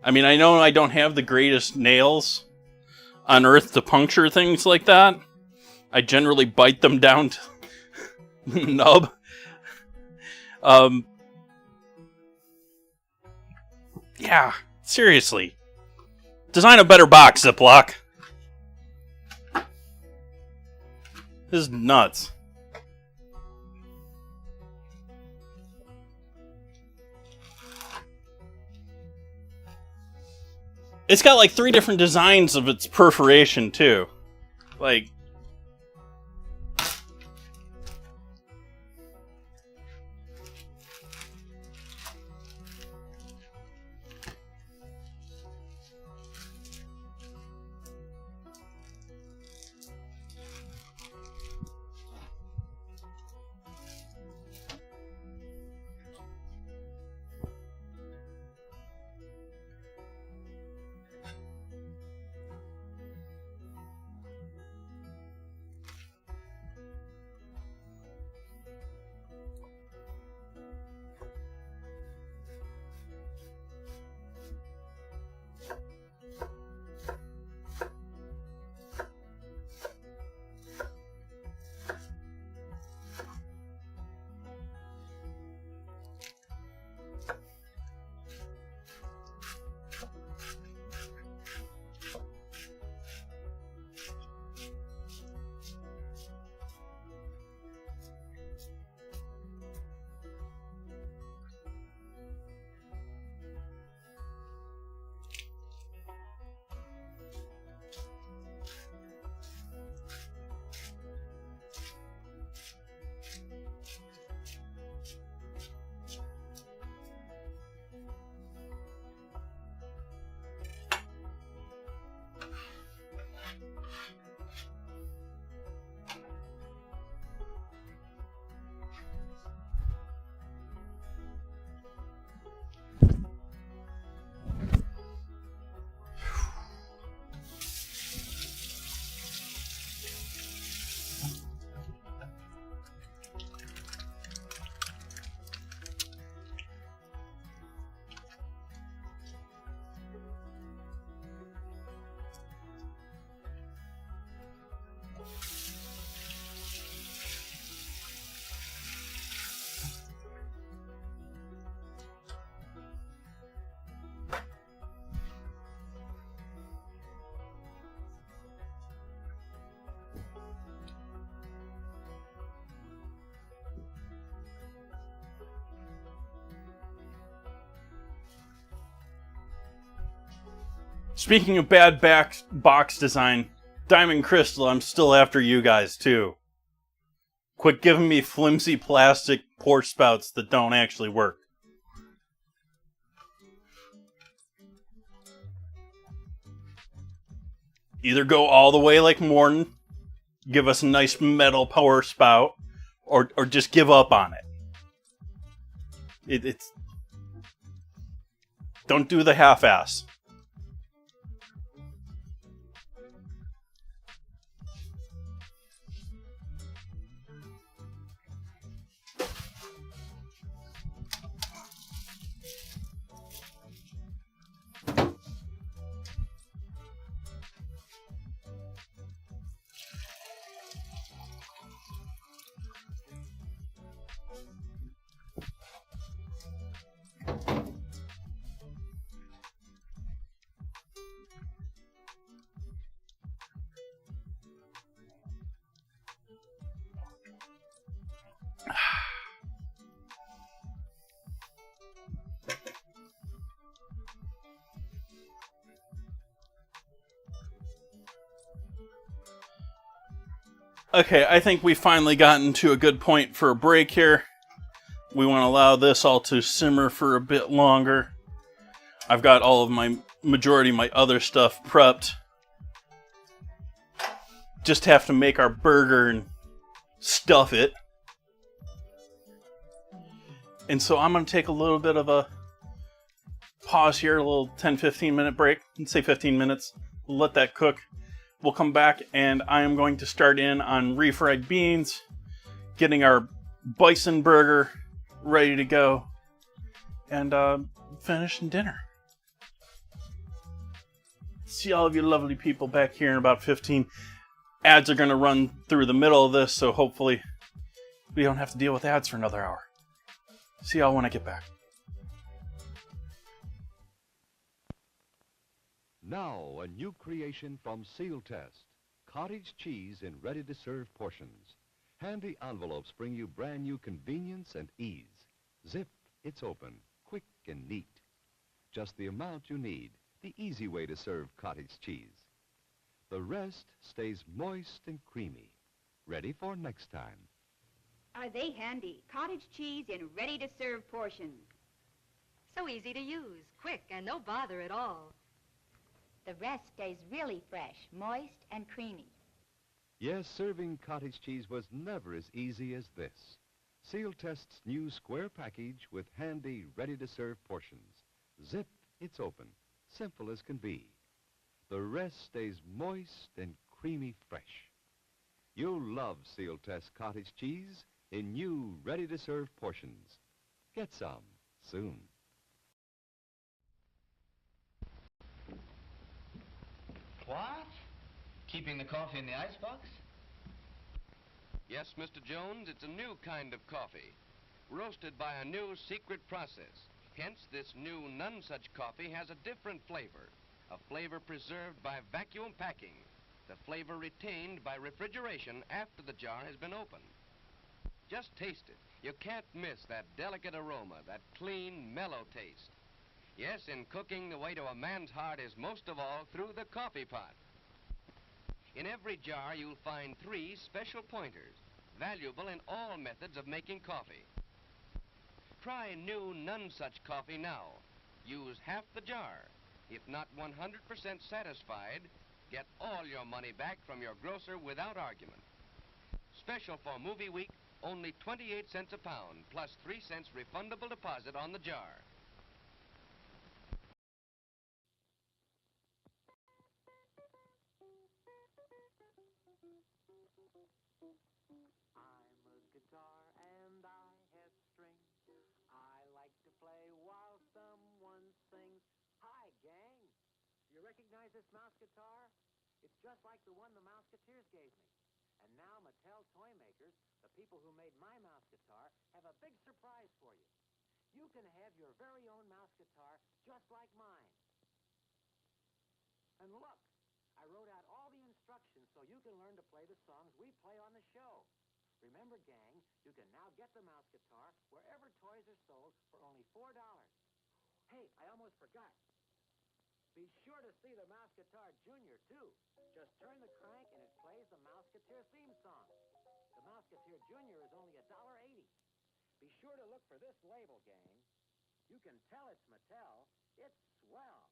I mean, I know I don't have the greatest nails on earth to puncture things like that. I generally bite them down to the nub. Yeah, seriously. Design a better box, Ziploc. This is nuts. It's got like 3 different designs of its perforation too. Like, speaking of bad box design, Diamond Crystal, I'm still after you guys too. Quit giving me flimsy plastic pour spouts that don't actually work. Either go all the way like Morton, give us a nice metal power spout, or just give up on it. It's don't do the half-ass. Okay, I think we've finally gotten to a good point for a break here. We want to allow this all to simmer for a bit longer. I've got all of my majority of my other stuff prepped. Just have to make our burger and stuff it. And so I'm going to take a little bit of a pause here, a little 10-15 minute break. Let's say 15 minutes. We'll let that cook. We'll come back and I am going to start in on refried beans, getting our bison burger ready to go, and finishing dinner. See all of you lovely people back here in about 15. Ads are going to run through the middle of this, so hopefully we don't have to deal with ads for another hour. See y'all when I get back.
Now, a new creation from Seal Test. Cottage cheese in ready-to-serve portions. Handy envelopes bring you brand new convenience and ease. Zip, it's open, quick and neat. Just the amount you need, the easy way to serve cottage cheese. The rest stays moist and creamy, ready for next time.
Are they handy? Cottage cheese in ready-to-serve portions.
So easy to use, quick, and no bother at all.
The rest stays really fresh, moist, and creamy.
Yes, serving cottage cheese was never as easy as this. Seal Test's new square package with handy, ready-to-serve portions. Zip, it's open, simple as can be. The rest stays moist and creamy fresh. You'll love Seal Test cottage cheese in new, ready-to-serve portions. Get some soon.
What? Keeping the coffee in the icebox?
Yes, Mr. Jones, it's a new kind of coffee, roasted by a new secret process. Hence, this new none-such coffee has a different flavor, a flavor preserved by vacuum packing, the flavor retained by refrigeration after the jar has been opened. Just taste it. You can't miss that delicate aroma, that clean, mellow taste. Yes, in cooking, the way to a man's heart is most of all through the coffee pot. In every jar, you'll find 3 special pointers, valuable in all methods of making coffee. Try new none-such coffee now. Use half the jar. If not 100% satisfied, get all your money back from your grocer without argument. Special for movie week, only 28 cents a pound, plus 3 cents refundable deposit on the jar.
I'm a guitar and I have strings. I like to play while someone sings. Hi, gang. Do you recognize this mouse guitar? It's just like the one the Mouseketeers gave me. And now Mattel Toy Makers, the people who made my mouse guitar, have a big surprise for you. You can have your very own mouse guitar just like mine. And look, I wrote out all the instructions so you can learn to play the songs we play on the show. Remember, gang, you can now get the mouse guitar wherever toys are sold for only $4. Hey, I almost forgot. Be sure to see the Mouseketeer Junior, too. Just turn the crank and it plays the Mouseketeer theme song. The Mouseketeer Junior is only $1.80. Be sure to look for this label, gang. You can tell it's Mattel. It's swell.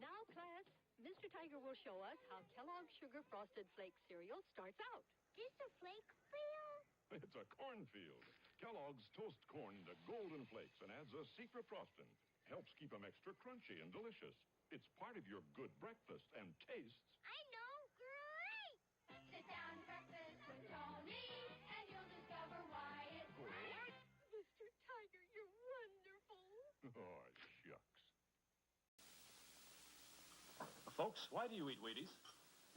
Now, class, Mr. Tiger will show us how Kellogg's Sugar Frosted Flakes cereal starts out.
This a flake field?
It's a cornfield. Kellogg's toast corn to golden flakes and adds a secret frosting. Helps keep them extra crunchy and delicious. It's part of your good breakfast and tastes.
I know. Great!
Sit down to breakfast with Tony, and you'll discover why it's great.
Mr. Tiger, you're wonderful.
Oh, shucks.
Folks, why do you eat Wheaties?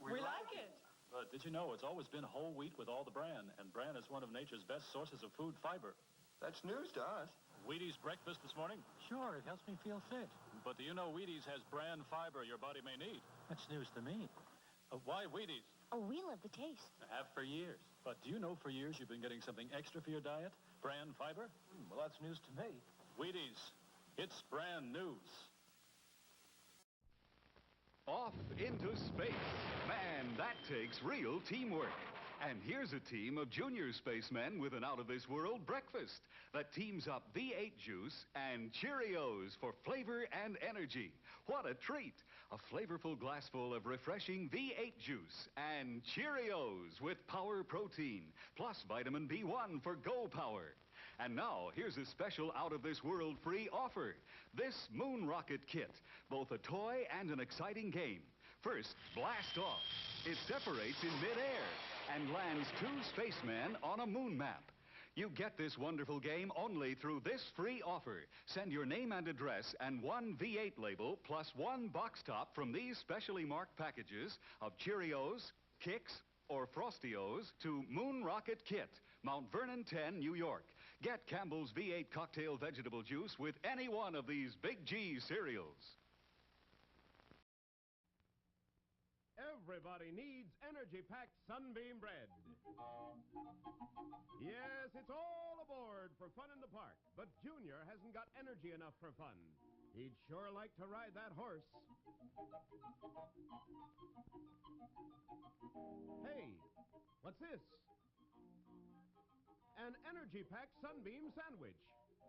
We like it.
But did you know it's always been whole wheat with all the bran, and bran is one of nature's best sources of food fiber.
That's news to us.
Wheaties breakfast this morning?
Sure, it helps me feel fit.
But do you know Wheaties has bran fiber your body may need?
That's news to me.
Why Wheaties?
Oh, we love the taste.
Have for years. But do you know for years you've been getting something extra for your diet? Bran fiber?
Well, that's news to me.
Wheaties. It's brand news.
Off into space. Man, that takes real teamwork. And here's a team of junior spacemen with an out-of-this-world breakfast that teams up V8 juice and Cheerios for flavor and energy. What a treat! A flavorful glassful of refreshing V8 juice and Cheerios with power protein, plus vitamin B1 for Go Power. And now, here's a special out-of-this-world free offer. This Moon Rocket Kit, both a toy and an exciting game. First, blast off. It separates in midair and lands 2 spacemen on a moon map. You get this wonderful game only through this free offer. Send your name and address and 1 V8 label plus 1 box top from these specially marked packages of Cheerios, Kix, or Frostios to Moon Rocket Kit, Mount Vernon 10, New York. Get Campbell's V8 cocktail vegetable juice with any one of these Big G cereals.
Everybody needs energy-packed Sunbeam bread. Yes, it's all aboard for fun in the park, but Junior hasn't got energy enough for fun. He'd sure like to ride that horse. Hey, what's this? An energy-packed Sunbeam sandwich.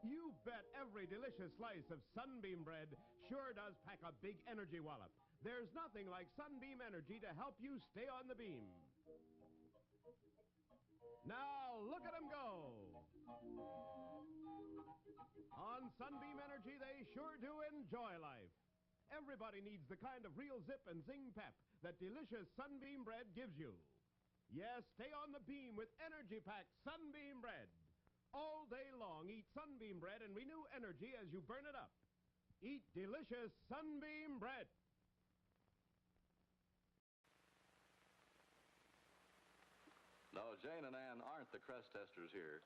You bet every delicious slice of Sunbeam bread sure does pack a big energy wallop. There's nothing like Sunbeam Energy to help you stay on the beam. Now, look at them go. On Sunbeam Energy, they sure do enjoy life. Everybody needs the kind of real zip and zing pep that delicious Sunbeam bread gives you. Yes, stay on the beam with energy-packed Sunbeam bread. All day long, eat Sunbeam bread and renew energy as you burn it up. Eat delicious Sunbeam bread.
No, Jane and Ann aren't the Crest testers here.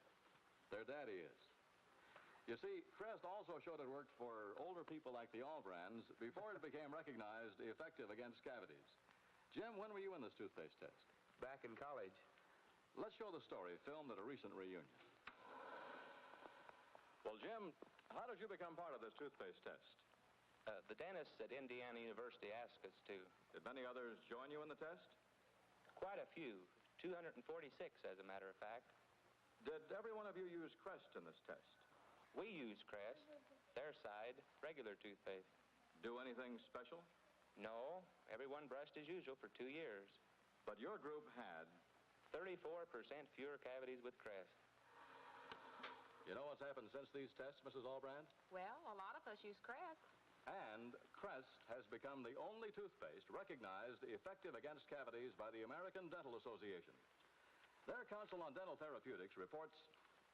Their daddy is. You see, Crest also showed it worked for older people like the Allbrands before it became recognized effective against cavities. Jim, when were you in this toothpaste test?
Back in college.
Let's show the story filmed at a recent reunion. Well, Jim, how did you become part of this toothpaste test?
The dentists at Indiana University asked us to.
Did many others join you in the test?
Quite a few. 246, as a matter of fact.
Did every one of you use Crest in this test?
We use Crest. Their side, regular toothpaste.
Do anything special?
No. Everyone brushed as usual for 2 years.
But your group had?
34% fewer cavities with Crest.
You know what's happened since these tests, Mrs. Allbrand?
Well, a lot of us use Crest.
And Crest has become the only toothpaste recognized effective against cavities by the American Dental Association. Their Council on Dental Therapeutics reports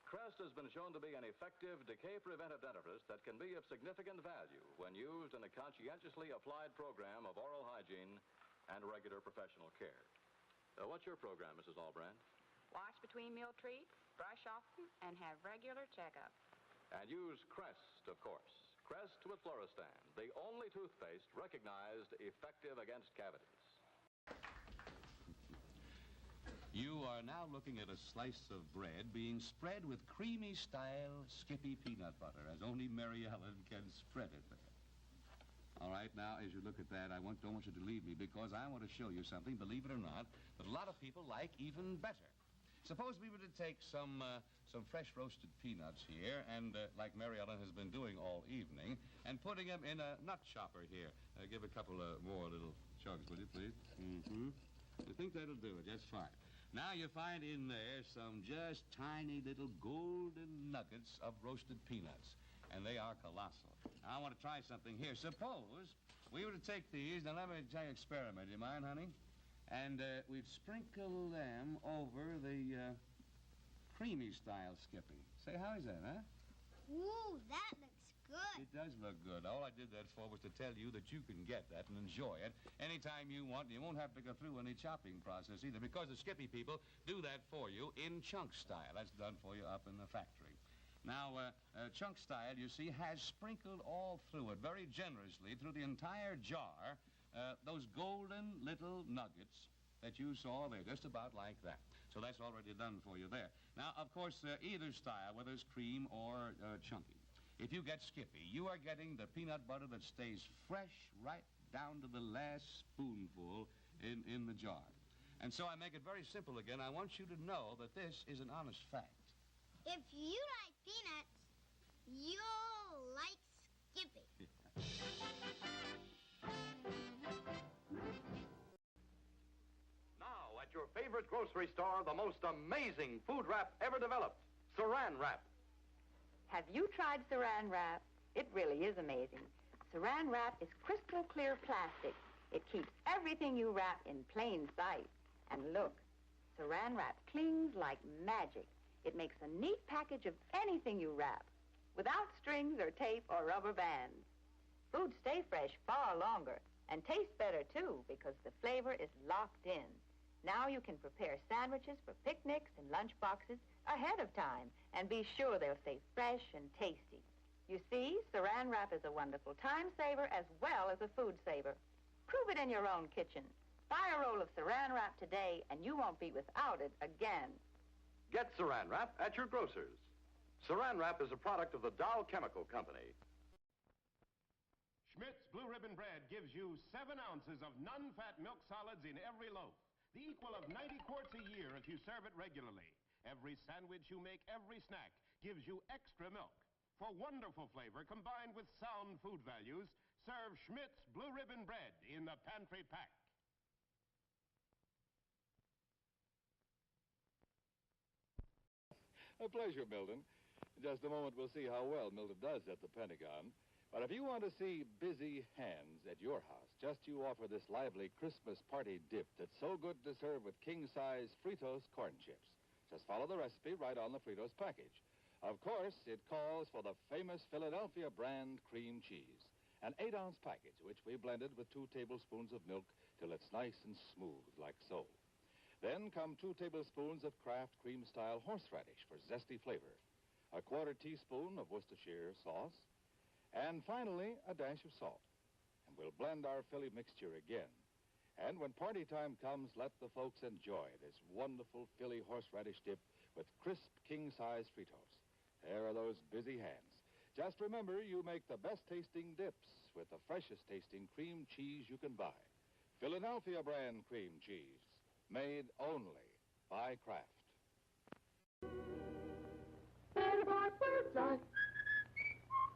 Crest has been shown to be an effective decay-preventive dentifrice that can be of significant value when used in a conscientiously applied program of oral hygiene and regular professional care. What's your program, Mrs. Allbrand?
Wash between meal treats, brush often, and have regular checkups.
And use Crest, of course. Crest with Fluorestan, the only toothpaste recognized effective against cavities.
You are now looking at a slice of bread being spread with creamy style Skippy peanut butter, as only Mary Ellen can spread it. All right, now, as you look at that, don't want you to leave me because I want to show you something, believe it or not, that a lot of people like even better. Suppose we were to take some fresh roasted peanuts here, and like Mary Ellen has been doing all evening, and putting them in a nut chopper here. Give a couple more little chugs, will you, please? Mm-hmm. I think that'll do it just fine. Now you find in there some just tiny little golden nuggets of roasted peanuts, and they are colossal. Now I want to try something here. Suppose we were to take these, now let me try an experiment, do you mind, honey? And we'd sprinkle them over the creamy style Skippy. Say, how is that, huh?
Ooh, that looks good.
It does look good. All I did that for was to tell you that you can get that and enjoy it anytime you want. You won't have to go through any chopping process either, because the Skippy people do that for you in chunk style. That's done for you up in the factory. Now, chunk style, you see, has sprinkled all through it very generously through the entire jar those golden little nuggets that you saw there, just about like that. So that's already done for you there. Now, of course, either style, whether it's cream or chunky, if you get Skippy, you are getting the peanut butter that stays fresh right down to the last spoonful in the jar. And so I make it very simple again. I want you to know that this is an honest fact.
If you like peanuts, you'll like Skippy.
Now, at your favorite grocery store, the most amazing food wrap ever developed, Saran Wrap.
Have you tried Saran Wrap? It really is amazing. Saran Wrap is crystal clear plastic. It keeps everything you wrap in plain sight. And look, Saran Wrap clings like magic. It makes a neat package of anything you wrap, without strings or tape or rubber bands. Foods stay fresh far longer and taste better, too, because the flavor is locked in. Now you can prepare sandwiches for picnics and lunch boxes ahead of time and be sure they'll stay fresh and tasty. You see, Saran Wrap is a wonderful time saver as well as a food saver. Prove it in your own kitchen. Buy a roll of Saran Wrap today and you won't be without it again.
Get Saran Wrap at your grocer's. Saran Wrap is a product of the Dow Chemical Company.
Schmidt's Blue Ribbon Bread gives you 7 ounces of non-fat milk solids in every loaf, the equal of 90 quarts a year if you serve it regularly. Every sandwich you make, every snack, gives you extra milk. For wonderful flavor combined with sound food values, serve Schmidt's Blue Ribbon Bread in the pantry pack.
A pleasure, Milton. In just a moment, we'll see how well Milton does at the Pentagon. But if you want to see busy hands at your house, just you offer this lively Christmas party dip that's so good to serve with king-size Fritos corn chips. Just follow the recipe right on the Fritos package. Of course, it calls for the famous Philadelphia brand cream cheese, an 8-ounce package, which we blended with 2 tablespoons of milk till it's nice and smooth, like so. Then come 2 tablespoons of Kraft cream-style horseradish for zesty flavor, a 1/4 teaspoon of Worcestershire sauce, and finally, a dash of salt. And we'll blend our Philly mixture again. And when party time comes, let the folks enjoy this wonderful Philly horseradish dip with crisp king-size Fritos. There are those busy hands. Just remember, you make the best-tasting dips with the freshest-tasting cream cheese you can buy. Philadelphia brand cream cheese, made only by Kraft.
Better buy Bird's Eye.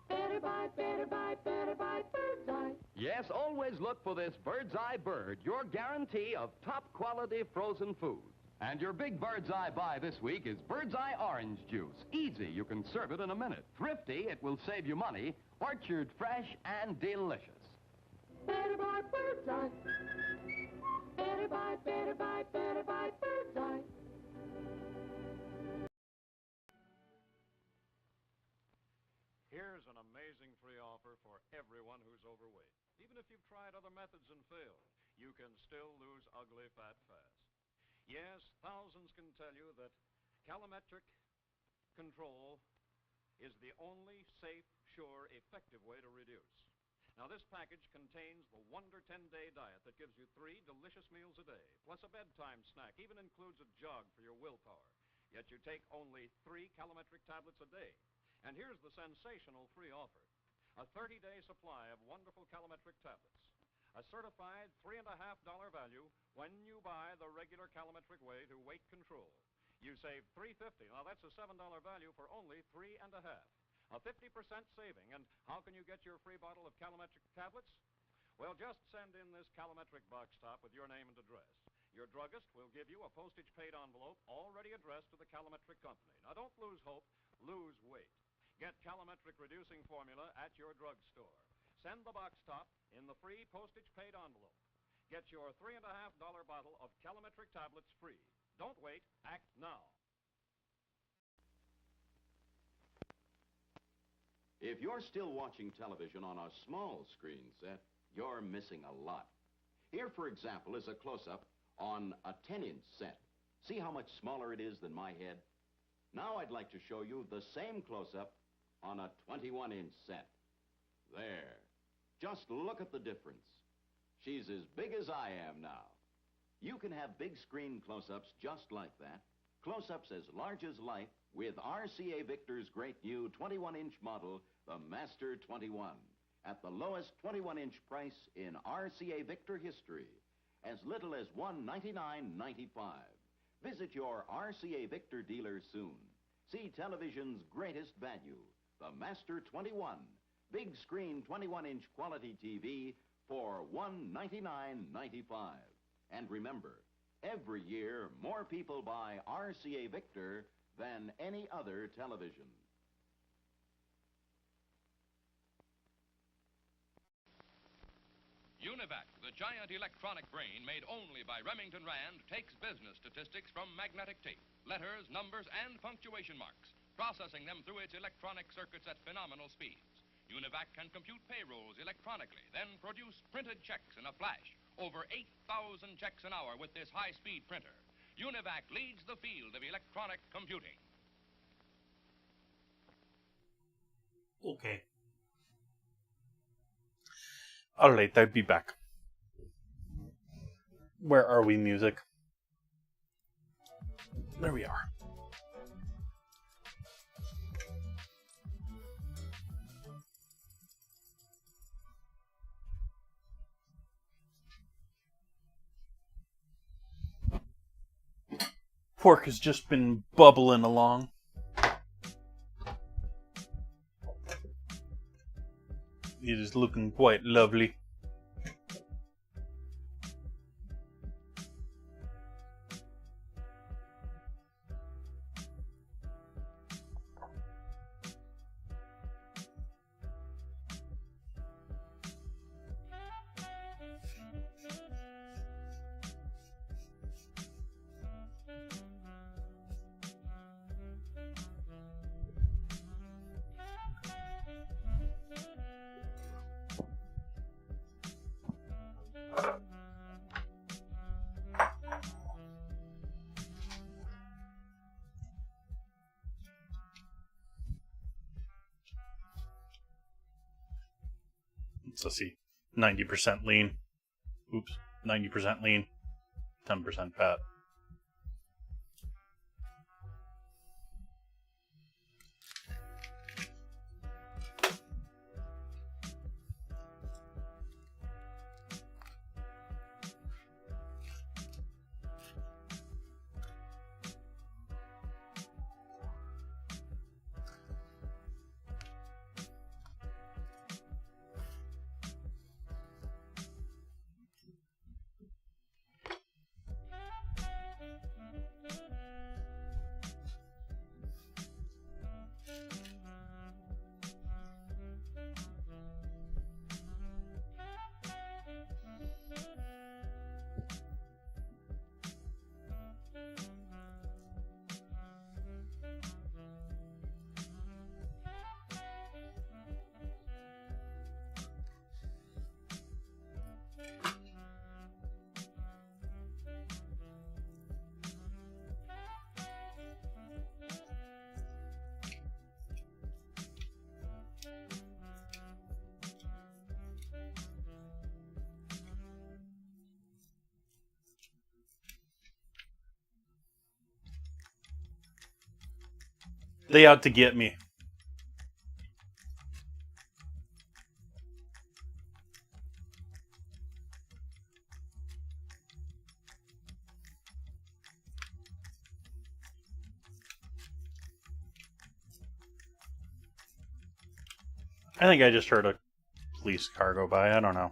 Better buy, better buy, better buy Bird's Eye.
Yes, always look for this Bird's Eye Bird, your guarantee of top-quality frozen food. And your big Bird's Eye buy this week is Bird's Eye Orange Juice. Easy, you can serve it in a minute. Thrifty, it will save you money. Orchard fresh and delicious.
Better buy Bird's Eye. Better buy, better buy, better buy Bird's Eye.
Here's an amazing free offer for everyone who's overweight. Even if you've tried other methods and failed, you can still lose ugly fat fast. Yes, thousands can tell you that calometric control is the only safe, sure, effective way to reduce. Now, this package contains the Wonder 10-Day Diet that gives you 3 delicious meals a day, plus a bedtime snack, even includes a jog for your willpower. Yet you take only 3 calometric tablets a day. And here's the sensational free offer. A 30-day supply of wonderful calometric tablets. A certified $3.50 value when you buy the regular calometric way to weight control. you save $3.50. Now, that's a $7 value for only $3.50. A 50% saving. And how can you get your free bottle of Calometric tablets? Well, just send in this Calometric box top with your name and address. Your druggist will give you a postage-paid envelope already addressed to the Calometric Company. Now, don't lose hope, lose weight. Get Calometric Reducing Formula at your drugstore. Send the box top in the free postage-paid envelope. Get your $3.50 bottle of Calometric tablets free. Don't wait. Act now.
If you're still watching television on a small screen set, you're missing a lot. Here, for example, is a close-up on a 10-inch set. See how much smaller it is than my head? Now I'd like to show you the same close-up on a 21-inch set. There. Just look at the difference. She's as big as I am now. You can have big screen close-ups just like that. Close-ups as large as life with RCA Victor's great new 21-inch model, the Master 21, at the lowest 21-inch price in RCA Victor history, as little as $199.95. Visit your RCA Victor dealer soon. See television's greatest value, the Master 21, big screen 21-inch quality TV for $199.95. And remember, every year more people buy RCA Victor than any other television.
Univac, the giant electronic brain made only by Remington Rand, takes business statistics from magnetic tape, letters, numbers, and punctuation marks, processing them through its electronic circuits at phenomenal speeds. Univac can compute payrolls electronically, then produce printed checks in a flash. Over 8,000 checks an hour with this high-speed printer. Univac leads the field of electronic computing.
Okay. Alright, I'll be back. Where are we, music? There we are. Pork has just been bubbling along. It is looking quite lovely. Let's see, 90% lean. Oops, 90% lean, 10% fat. They out to get me. I think I just heard a police car go by. I don't know.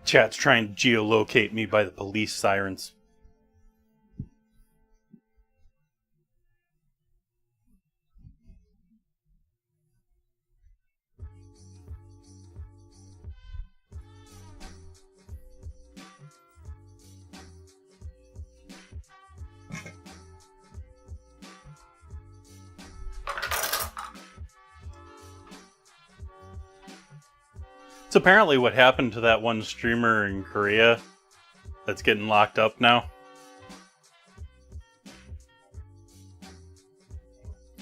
Chat's trying to geolocate me by the police sirens. It's apparently what happened to that one streamer in Korea that's getting locked up now.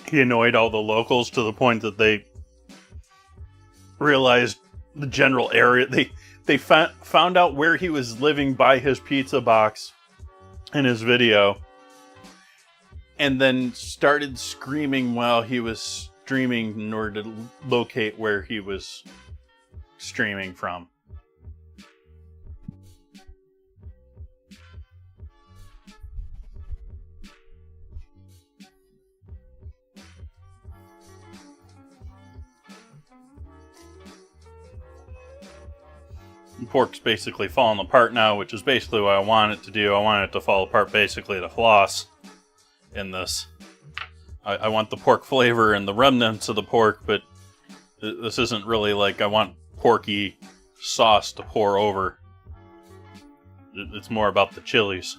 He annoyed all the locals to the point that they realized the general area. They found out where he was living by his pizza box in his video, and then started screaming while he was streaming in order to locate where he was streaming from. The pork's basically falling apart now, which is basically what I want it to do. I want it to fall apart basically to floss in this. I want the pork flavor and the remnants of the pork, but this isn't really like I want porky sauce to pour over. It's more about the chilies.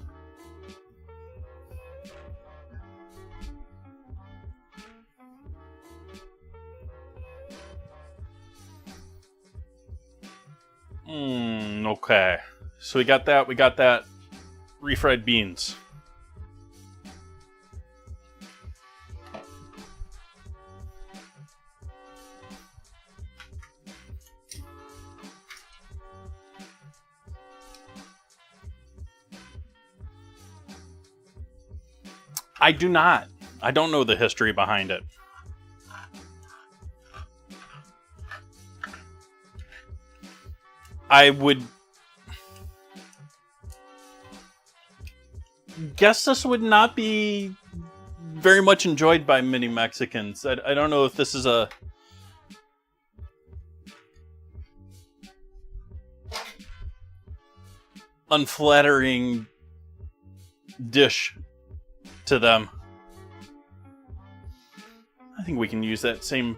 Okay. So we got that. Refried beans. I do not. I don't know the history behind it. I would guess this would not be very much enjoyed by many Mexicans. I don't know if this is a unflattering dish to them. I think we can use that same...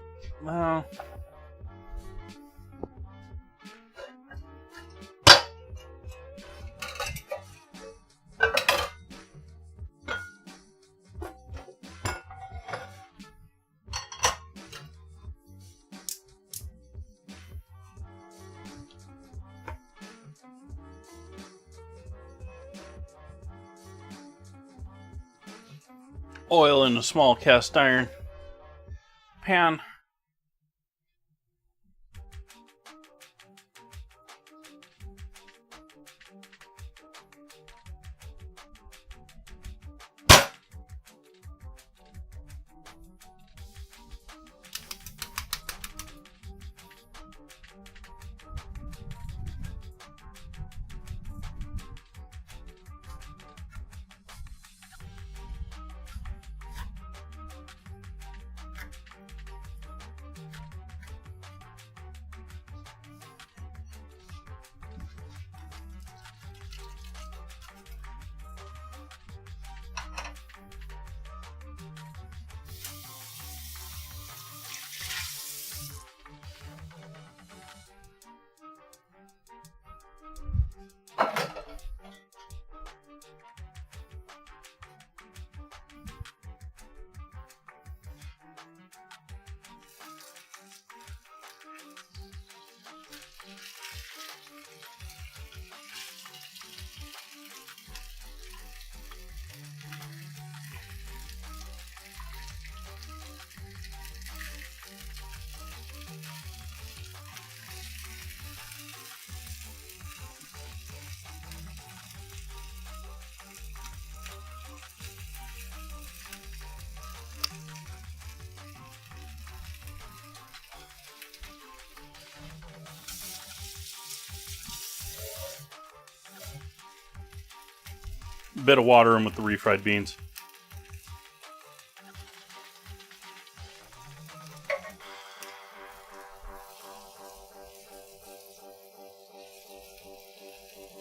oil in a small cast iron pan. bit of water in with the refried beans.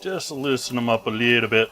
Just to loosen them up a little bit.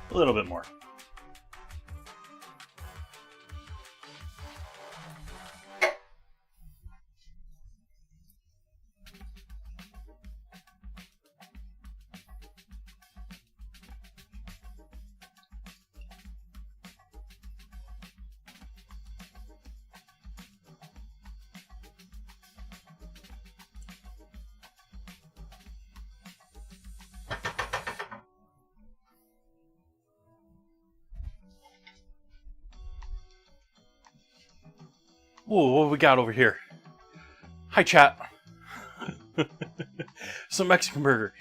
A little bit more. Whoa, what we got over here? Hi, chat. Some Mexican burger.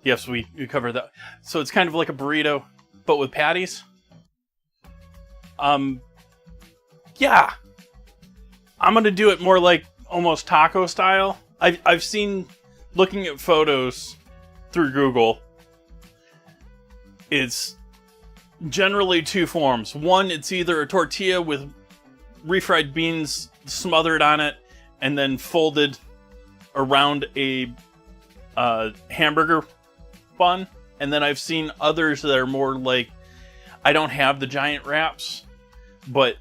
Yes, we covered that. So it's kind of like a burrito, but with patties. Yeah. I'm gonna do it more like almost taco style. I've seen, looking at photos through Google, it's generally two forms. One, it's either a tortilla with refried beans smothered on it and then folded around a hamburger bun. And then I've seen others that are more like, I don't have the giant wraps, but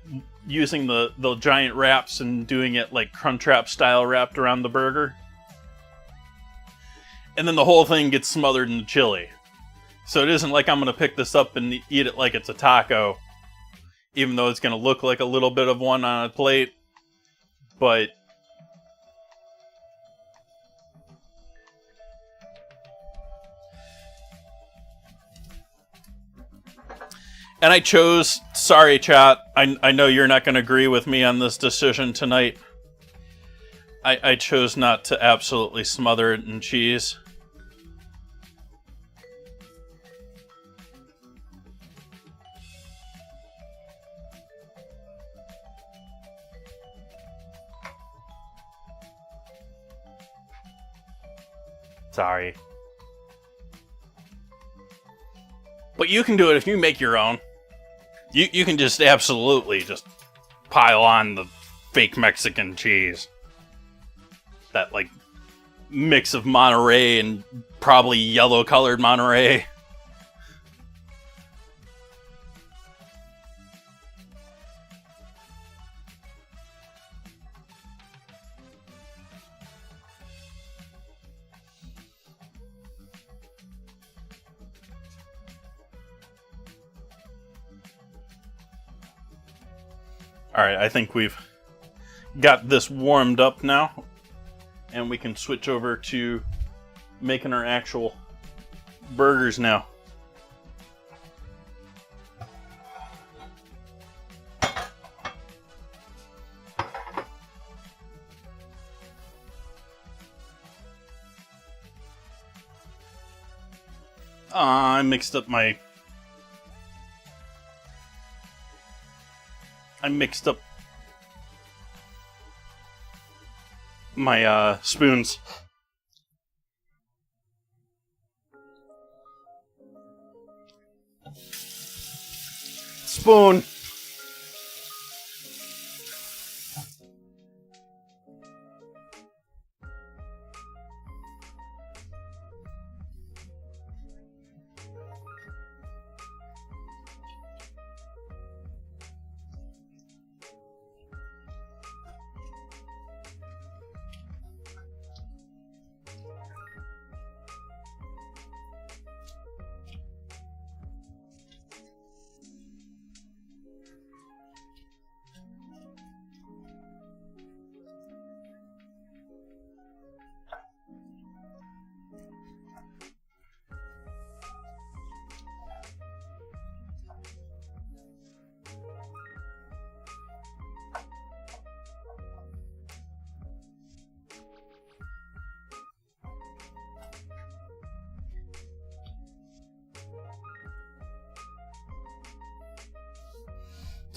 using the giant wraps and doing it like Crunchwrap style wrapped around the burger. And then the whole thing gets smothered in the chili. So it isn't like I'm going to pick this up and eat it like it's a taco, even though it's going to look like a little bit of one on a plate. But and I chose, sorry chat, I know you're not going to agree with me on this decision tonight. I chose not to absolutely smother it in cheese. Sorry. But you can do it if you make your own. You can just absolutely just pile on the fake Mexican cheese. That, like, mix of Monterey and probably yellow-colored Monterey. Alright, I think we've got this warmed up now. And we can switch over to making our actual burgers now. I mixed up my spoons. Spoon.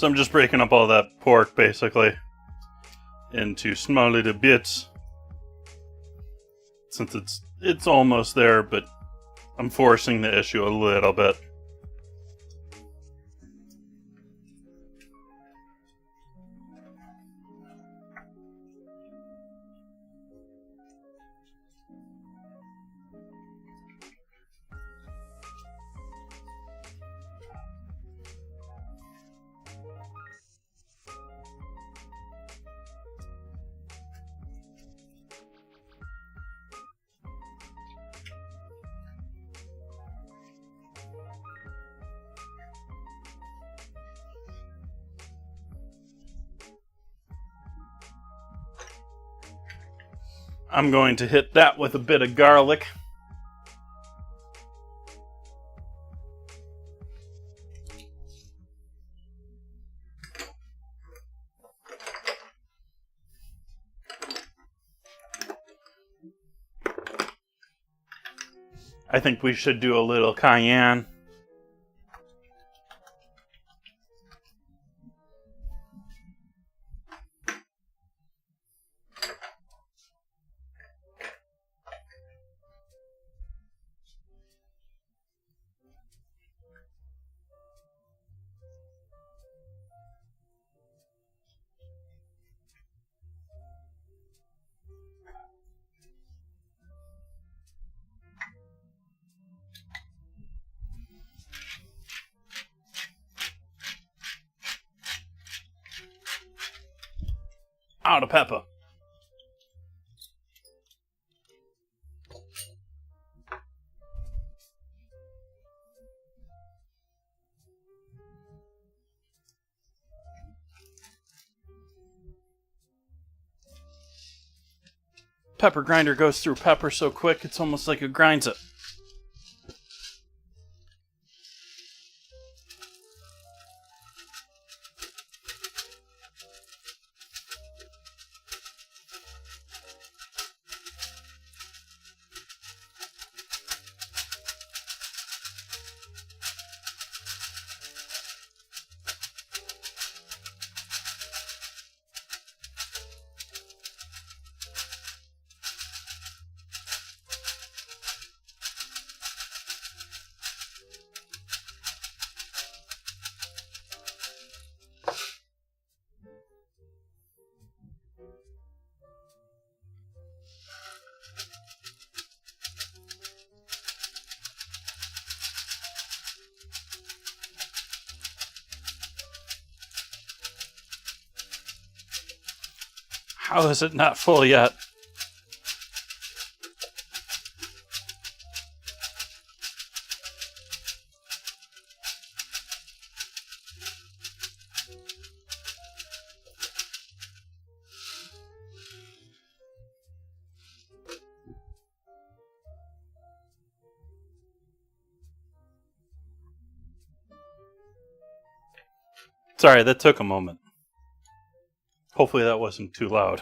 So I'm just breaking up all that pork, basically, into small little bits. Since it's almost there, but I'm forcing the issue a little bit. I'm going to hit that with a bit of garlic. I think we should do a little cayenne. Out of pepper. Pepper grinder goes through pepper so quick, it's almost like it grinds it. How is it not full yet? Sorry, that took a moment. Hopefully that wasn't too loud.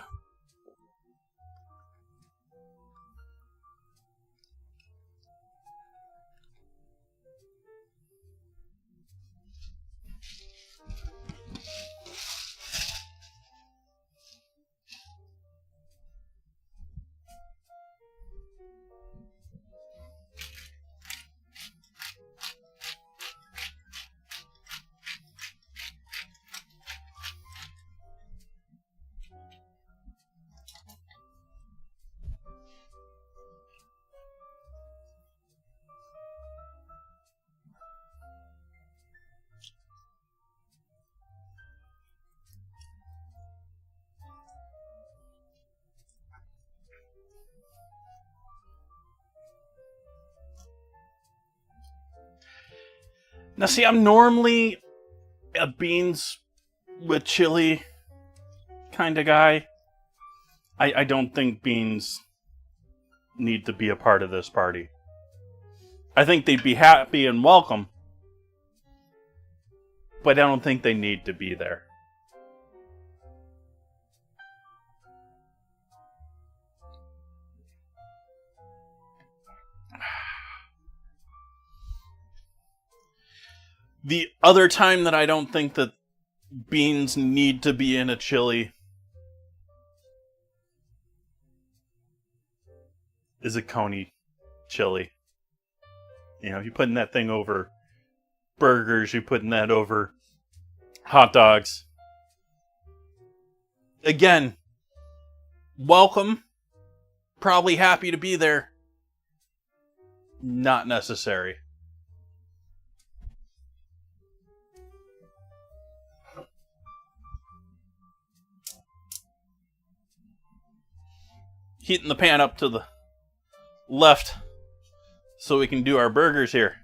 Now see, I'm normally a beans with chili kind of guy. I don't think beans need to be a part of this party. I think they'd be happy and welcome, but I don't think they need to be there. The other time that I don't think that beans need to be in a chili is a Coney chili. You know, you're putting that thing over burgers, you're putting that over hot dogs. Again, welcome. Probably happy to be there. Not necessary. Heating the pan up to the left so we can do our burgers here.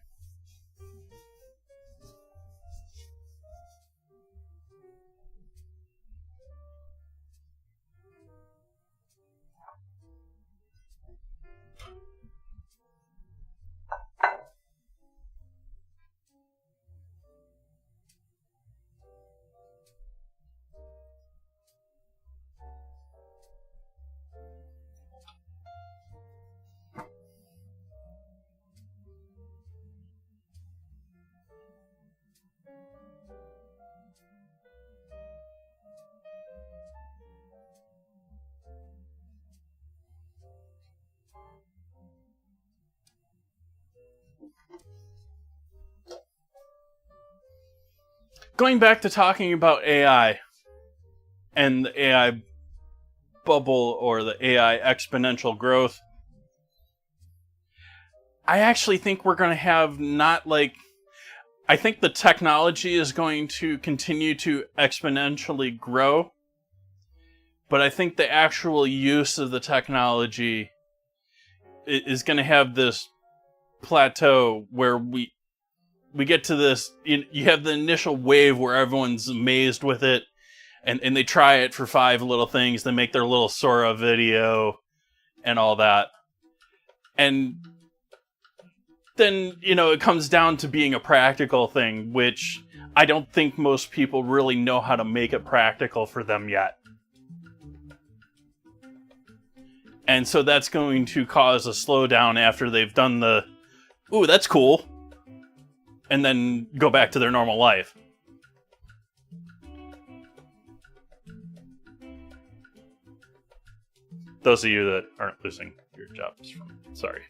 Going back to talking about AI and the AI bubble or the AI exponential growth, I actually think we're going to have I think the technology is going to continue to exponentially grow, but I think the actual use of the technology is going to have this plateau where we get to this, you have the initial wave where everyone's amazed with it, and they try it for 5 little things, they make their little Sora video, and all that. And then, it comes down to being a practical thing, which I don't think most people really know how to make it practical for them yet. And so that's going to cause a slowdown after they've done the, ooh, that's cool, and then go back to their normal life. Those of you that aren't losing your jobs sorry.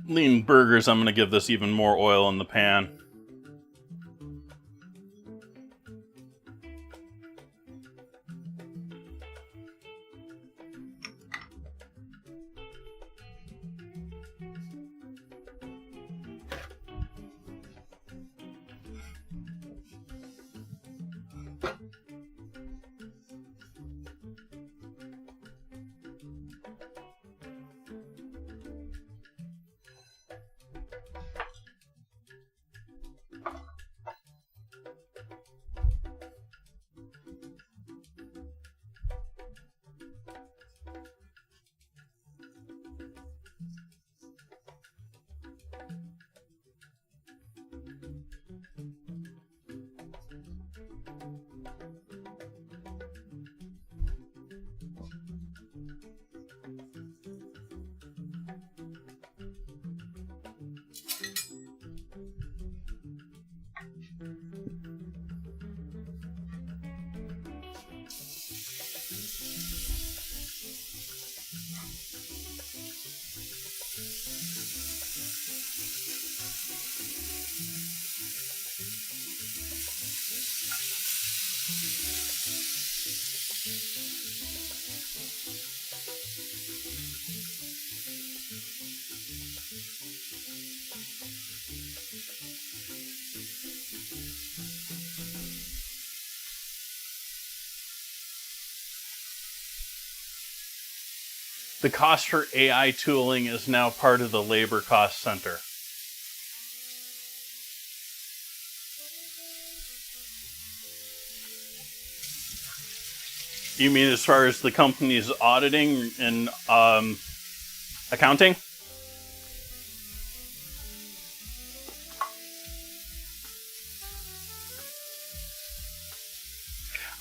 Lean burgers, I'm going to give this even more oil in the pan. the cost for AI tooling is now part of the labor cost center. You mean as far as the company's auditing and accounting?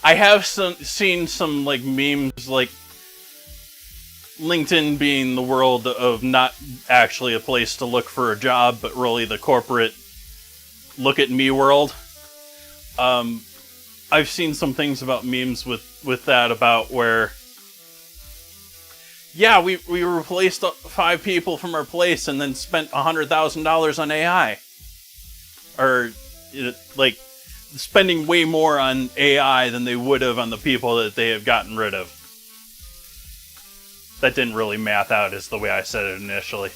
I have seen some like memes like LinkedIn being the world of not actually a place to look for a job, but really the corporate look at me world. I've seen some things about memes with that about where, yeah, we replaced 5 people from our place and then spent $100,000 on AI. Or, like, spending way more on AI than they would have on the people that they have gotten rid of. That didn't really math out as the way I said it initially.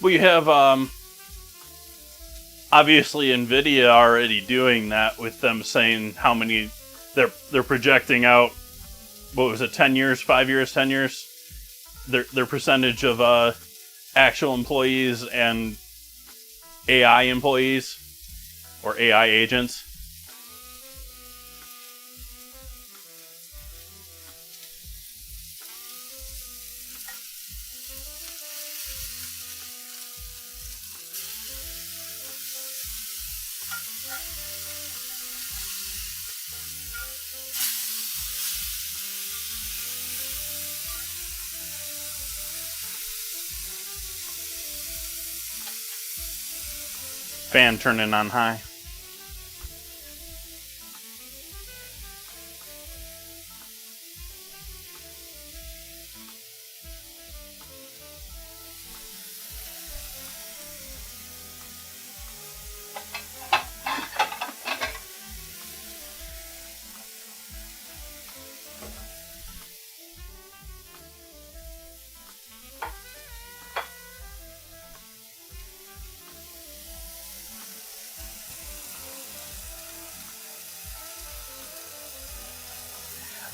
We have, obviously NVIDIA already doing that with them saying how many, they're projecting out, what was it, 10 years, 5 years, 10 years? Their percentage of actual employees and AI employees, or AI agents. Fan turning on high.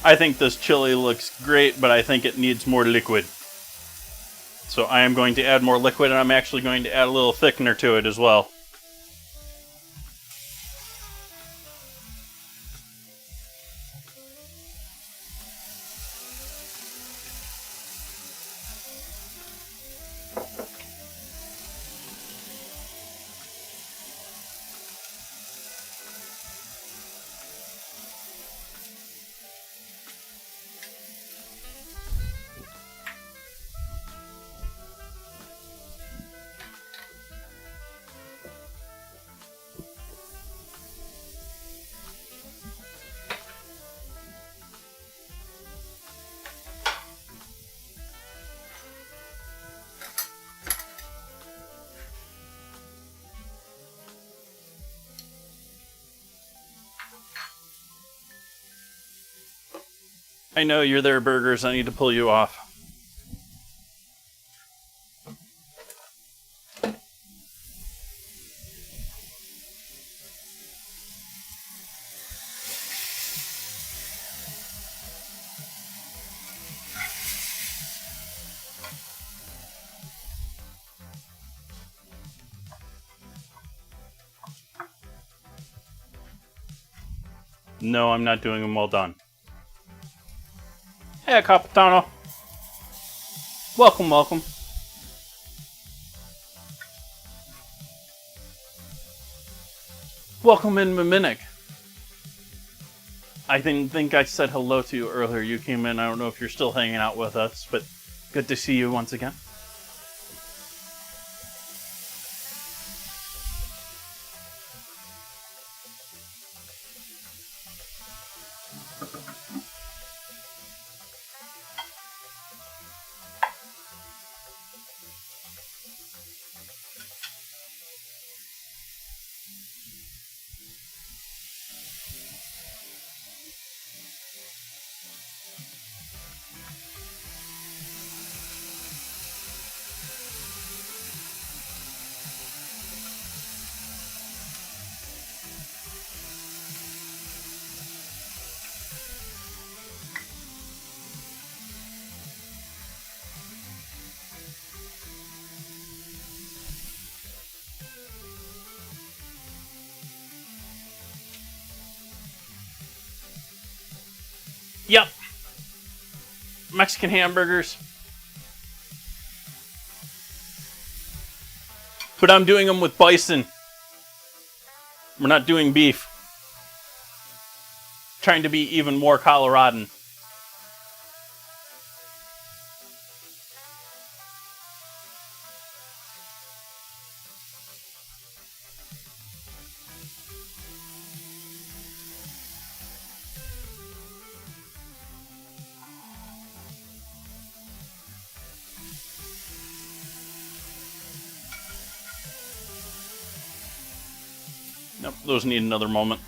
I think this chili looks great, but I think it needs more liquid. So I am going to add more liquid, and I'm actually going to add a little thickener to it as well. I know you're there, burgers. I need to pull you off. No, I'm not doing them well done. Hey, Capitano. Welcome, welcome. Welcome in, Mimic. I didn't think I said hello to you earlier. You came in. I don't know if you're still hanging out with us, but good to see you once again. Yep. Mexican hamburgers. But I'm doing them with bison. We're not doing beef. Trying to be even more Coloradan. Nope, those need another moment.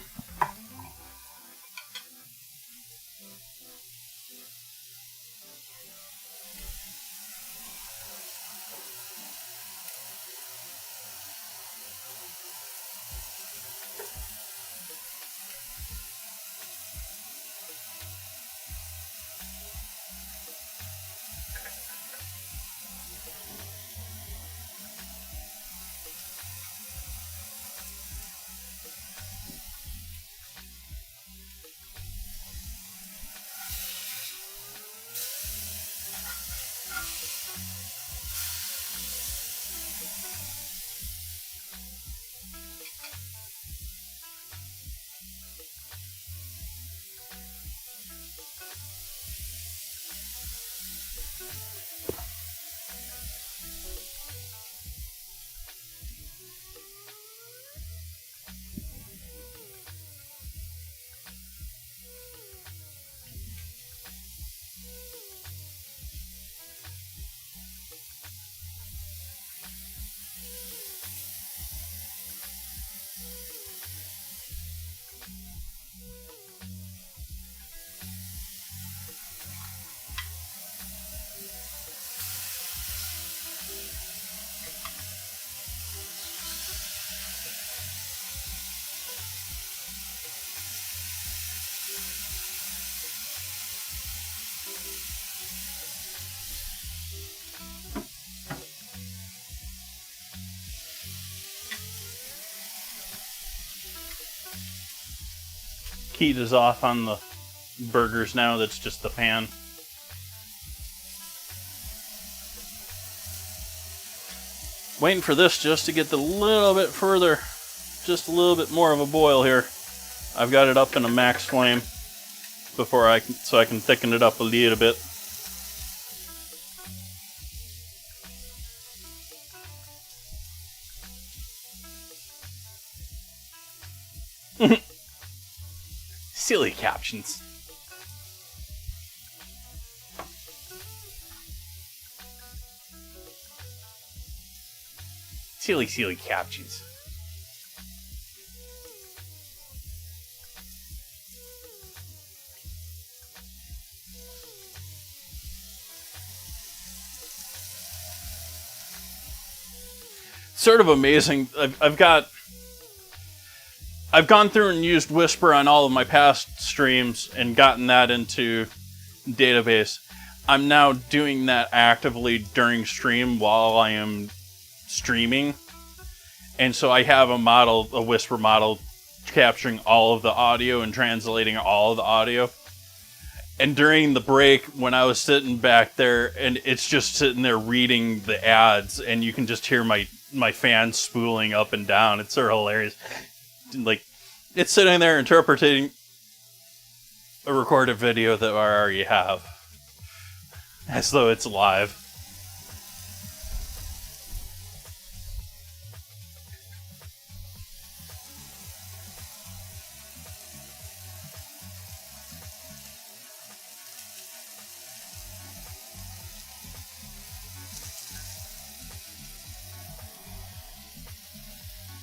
Heat is off on the burgers now, that's just the pan. Waiting for this just to get a little bit further, just a little bit more of a boil here. I've got it up in a max flame before so I can thicken it up a little bit. Silly captions. Silly captions. Sort of amazing. I've gone through and used Whisper on all of my past streams and gotten that into database. I'm now doing that actively during stream while I am streaming. And so I have a Whisper model capturing all of the audio and translating all of the audio. And during the break, when I was sitting back there, and it's just sitting there reading the ads, and you can just hear my fan spooling up and down. It's sort of hilarious. Like, it's sitting there interpreting a recorded video that I already have, as though it's live.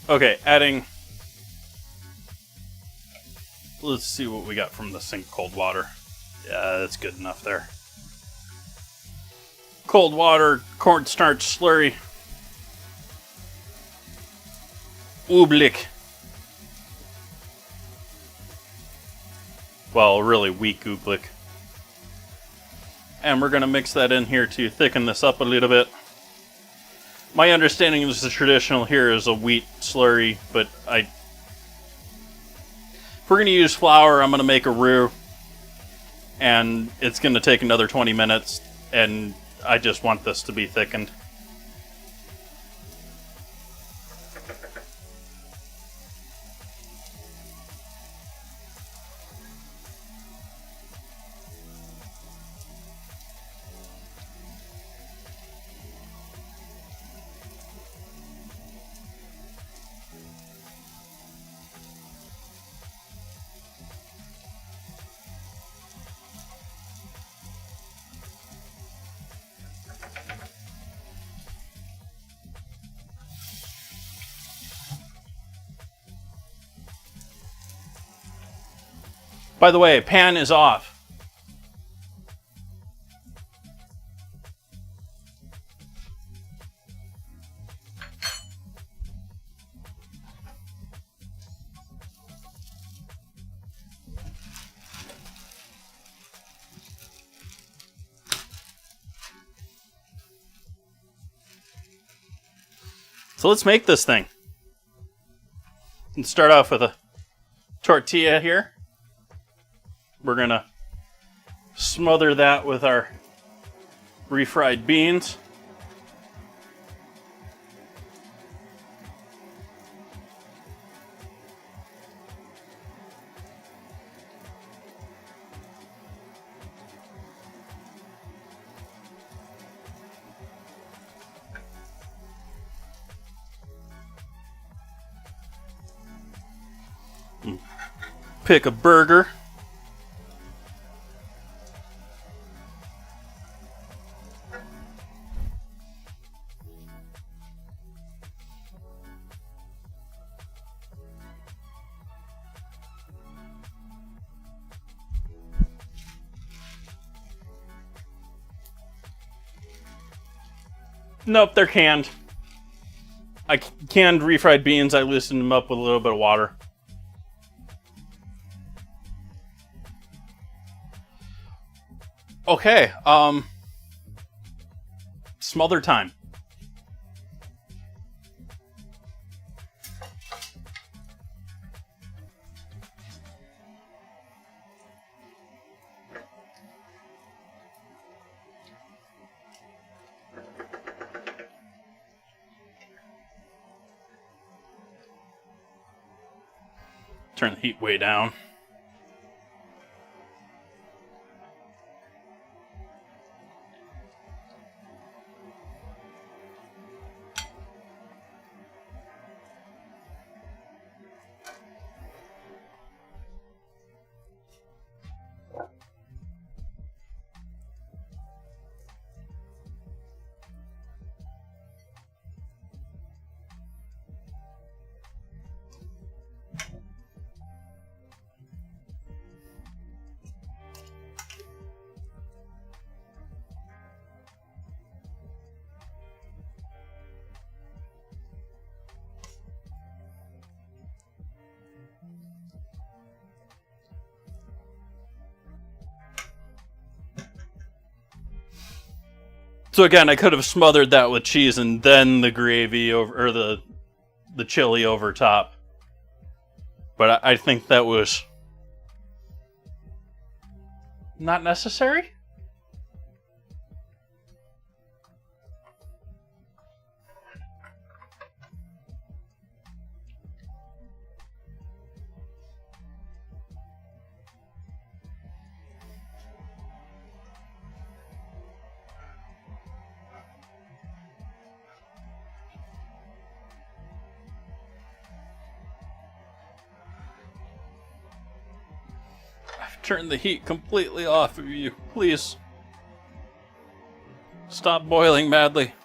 Okay, adding... Let's see what we got from the sink. Cold water. Yeah, that's good enough there. Cold water, cornstarch slurry. Oobleck. Well, really weak oobleck. And we're going to mix that in here to thicken this up a little bit. My understanding is the traditional here is a wheat slurry, but if we're going to use flour, I'm going to make a roux. and it's going to take another 20 minutes, and I just want this to be thickened. By the way, pan is off. So let's make this thing. Let's start off with a tortilla here. We're going to smother that with our refried beans. Pick a burger. Nope, they're canned. I canned refried beans. I loosened them up with a little bit of water. Okay, smother time. Turn the heat way down. So again, I could have smothered that with cheese and then the gravy over, or the chili over top. But I think that was not necessary. Turn the heat completely off of you. Please. Stop boiling madly.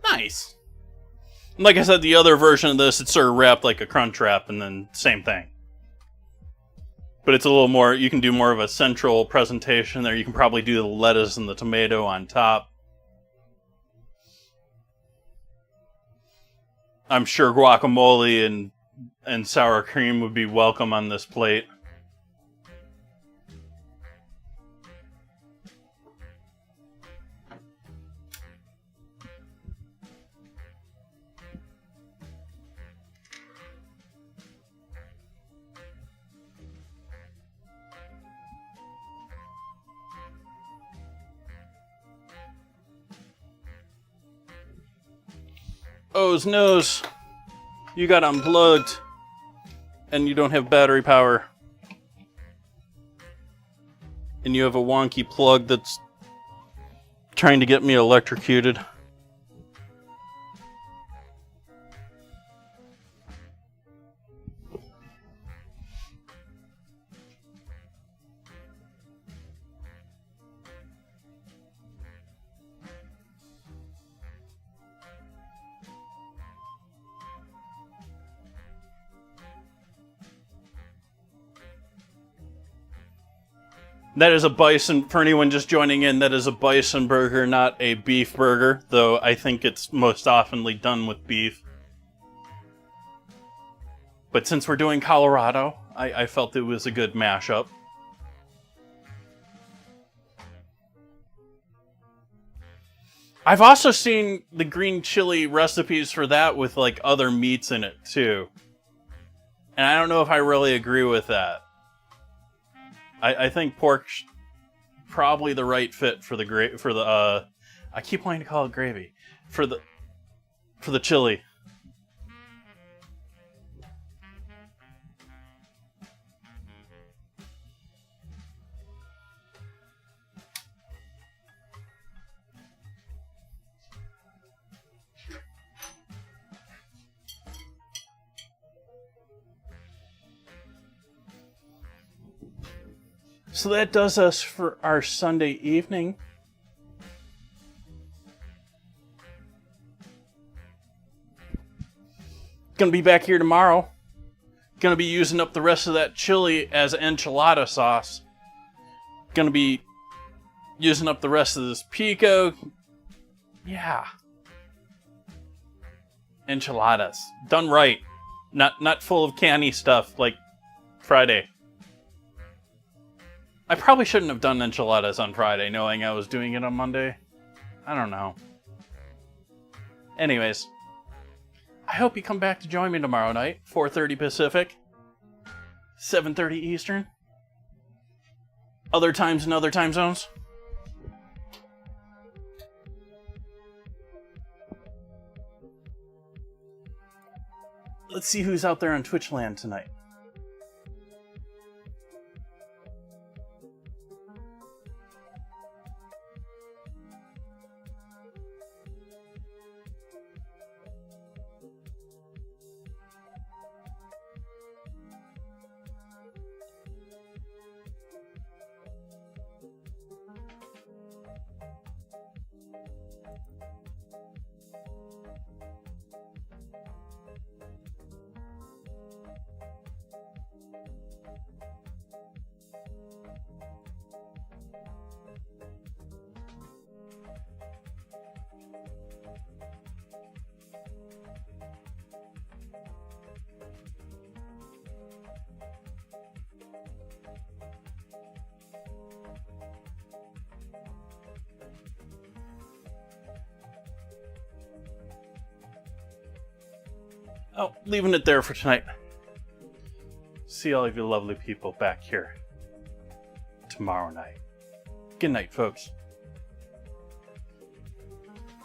Nice. Like I said, the other version of this, it's sort of wrapped like a crunch wrap, and then same thing. But it's a little more, you can do more of a central presentation there. You can probably do the lettuce and the tomato on top. I'm sure guacamole and sour cream would be welcome on this plate. Toes, nose. You got unplugged. And you don't have battery power. And you have a wonky plug that's trying to get me electrocuted. That is a bison, for anyone just joining in, that is a bison burger, not a beef burger, though I think it's most oftenly done with beef. But since we're doing Colorado, I felt it was a good mashup. I've also seen the green chili recipes for that with, like, other meats in it, too. And I don't know if I really agree with that. I think pork's probably the right fit for the I keep wanting to call it gravy. For the chili. So that does us for our Sunday evening. Gonna be back here tomorrow. Gonna be using up the rest of that chili as enchilada sauce. Gonna be using up the rest of this pico. Yeah. Enchiladas. Done right. Not full of canny stuff like Friday. I probably shouldn't have done enchiladas on Friday, knowing I was doing it on Monday. I don't know. Anyways, I hope you come back to join me tomorrow night, 4:30 Pacific, 7:30 Eastern. Other times in other time zones. Let's see who's out there on Twitch land tonight. Oh, leaving it there for tonight. See all of you lovely people back here tomorrow night. Good night, folks.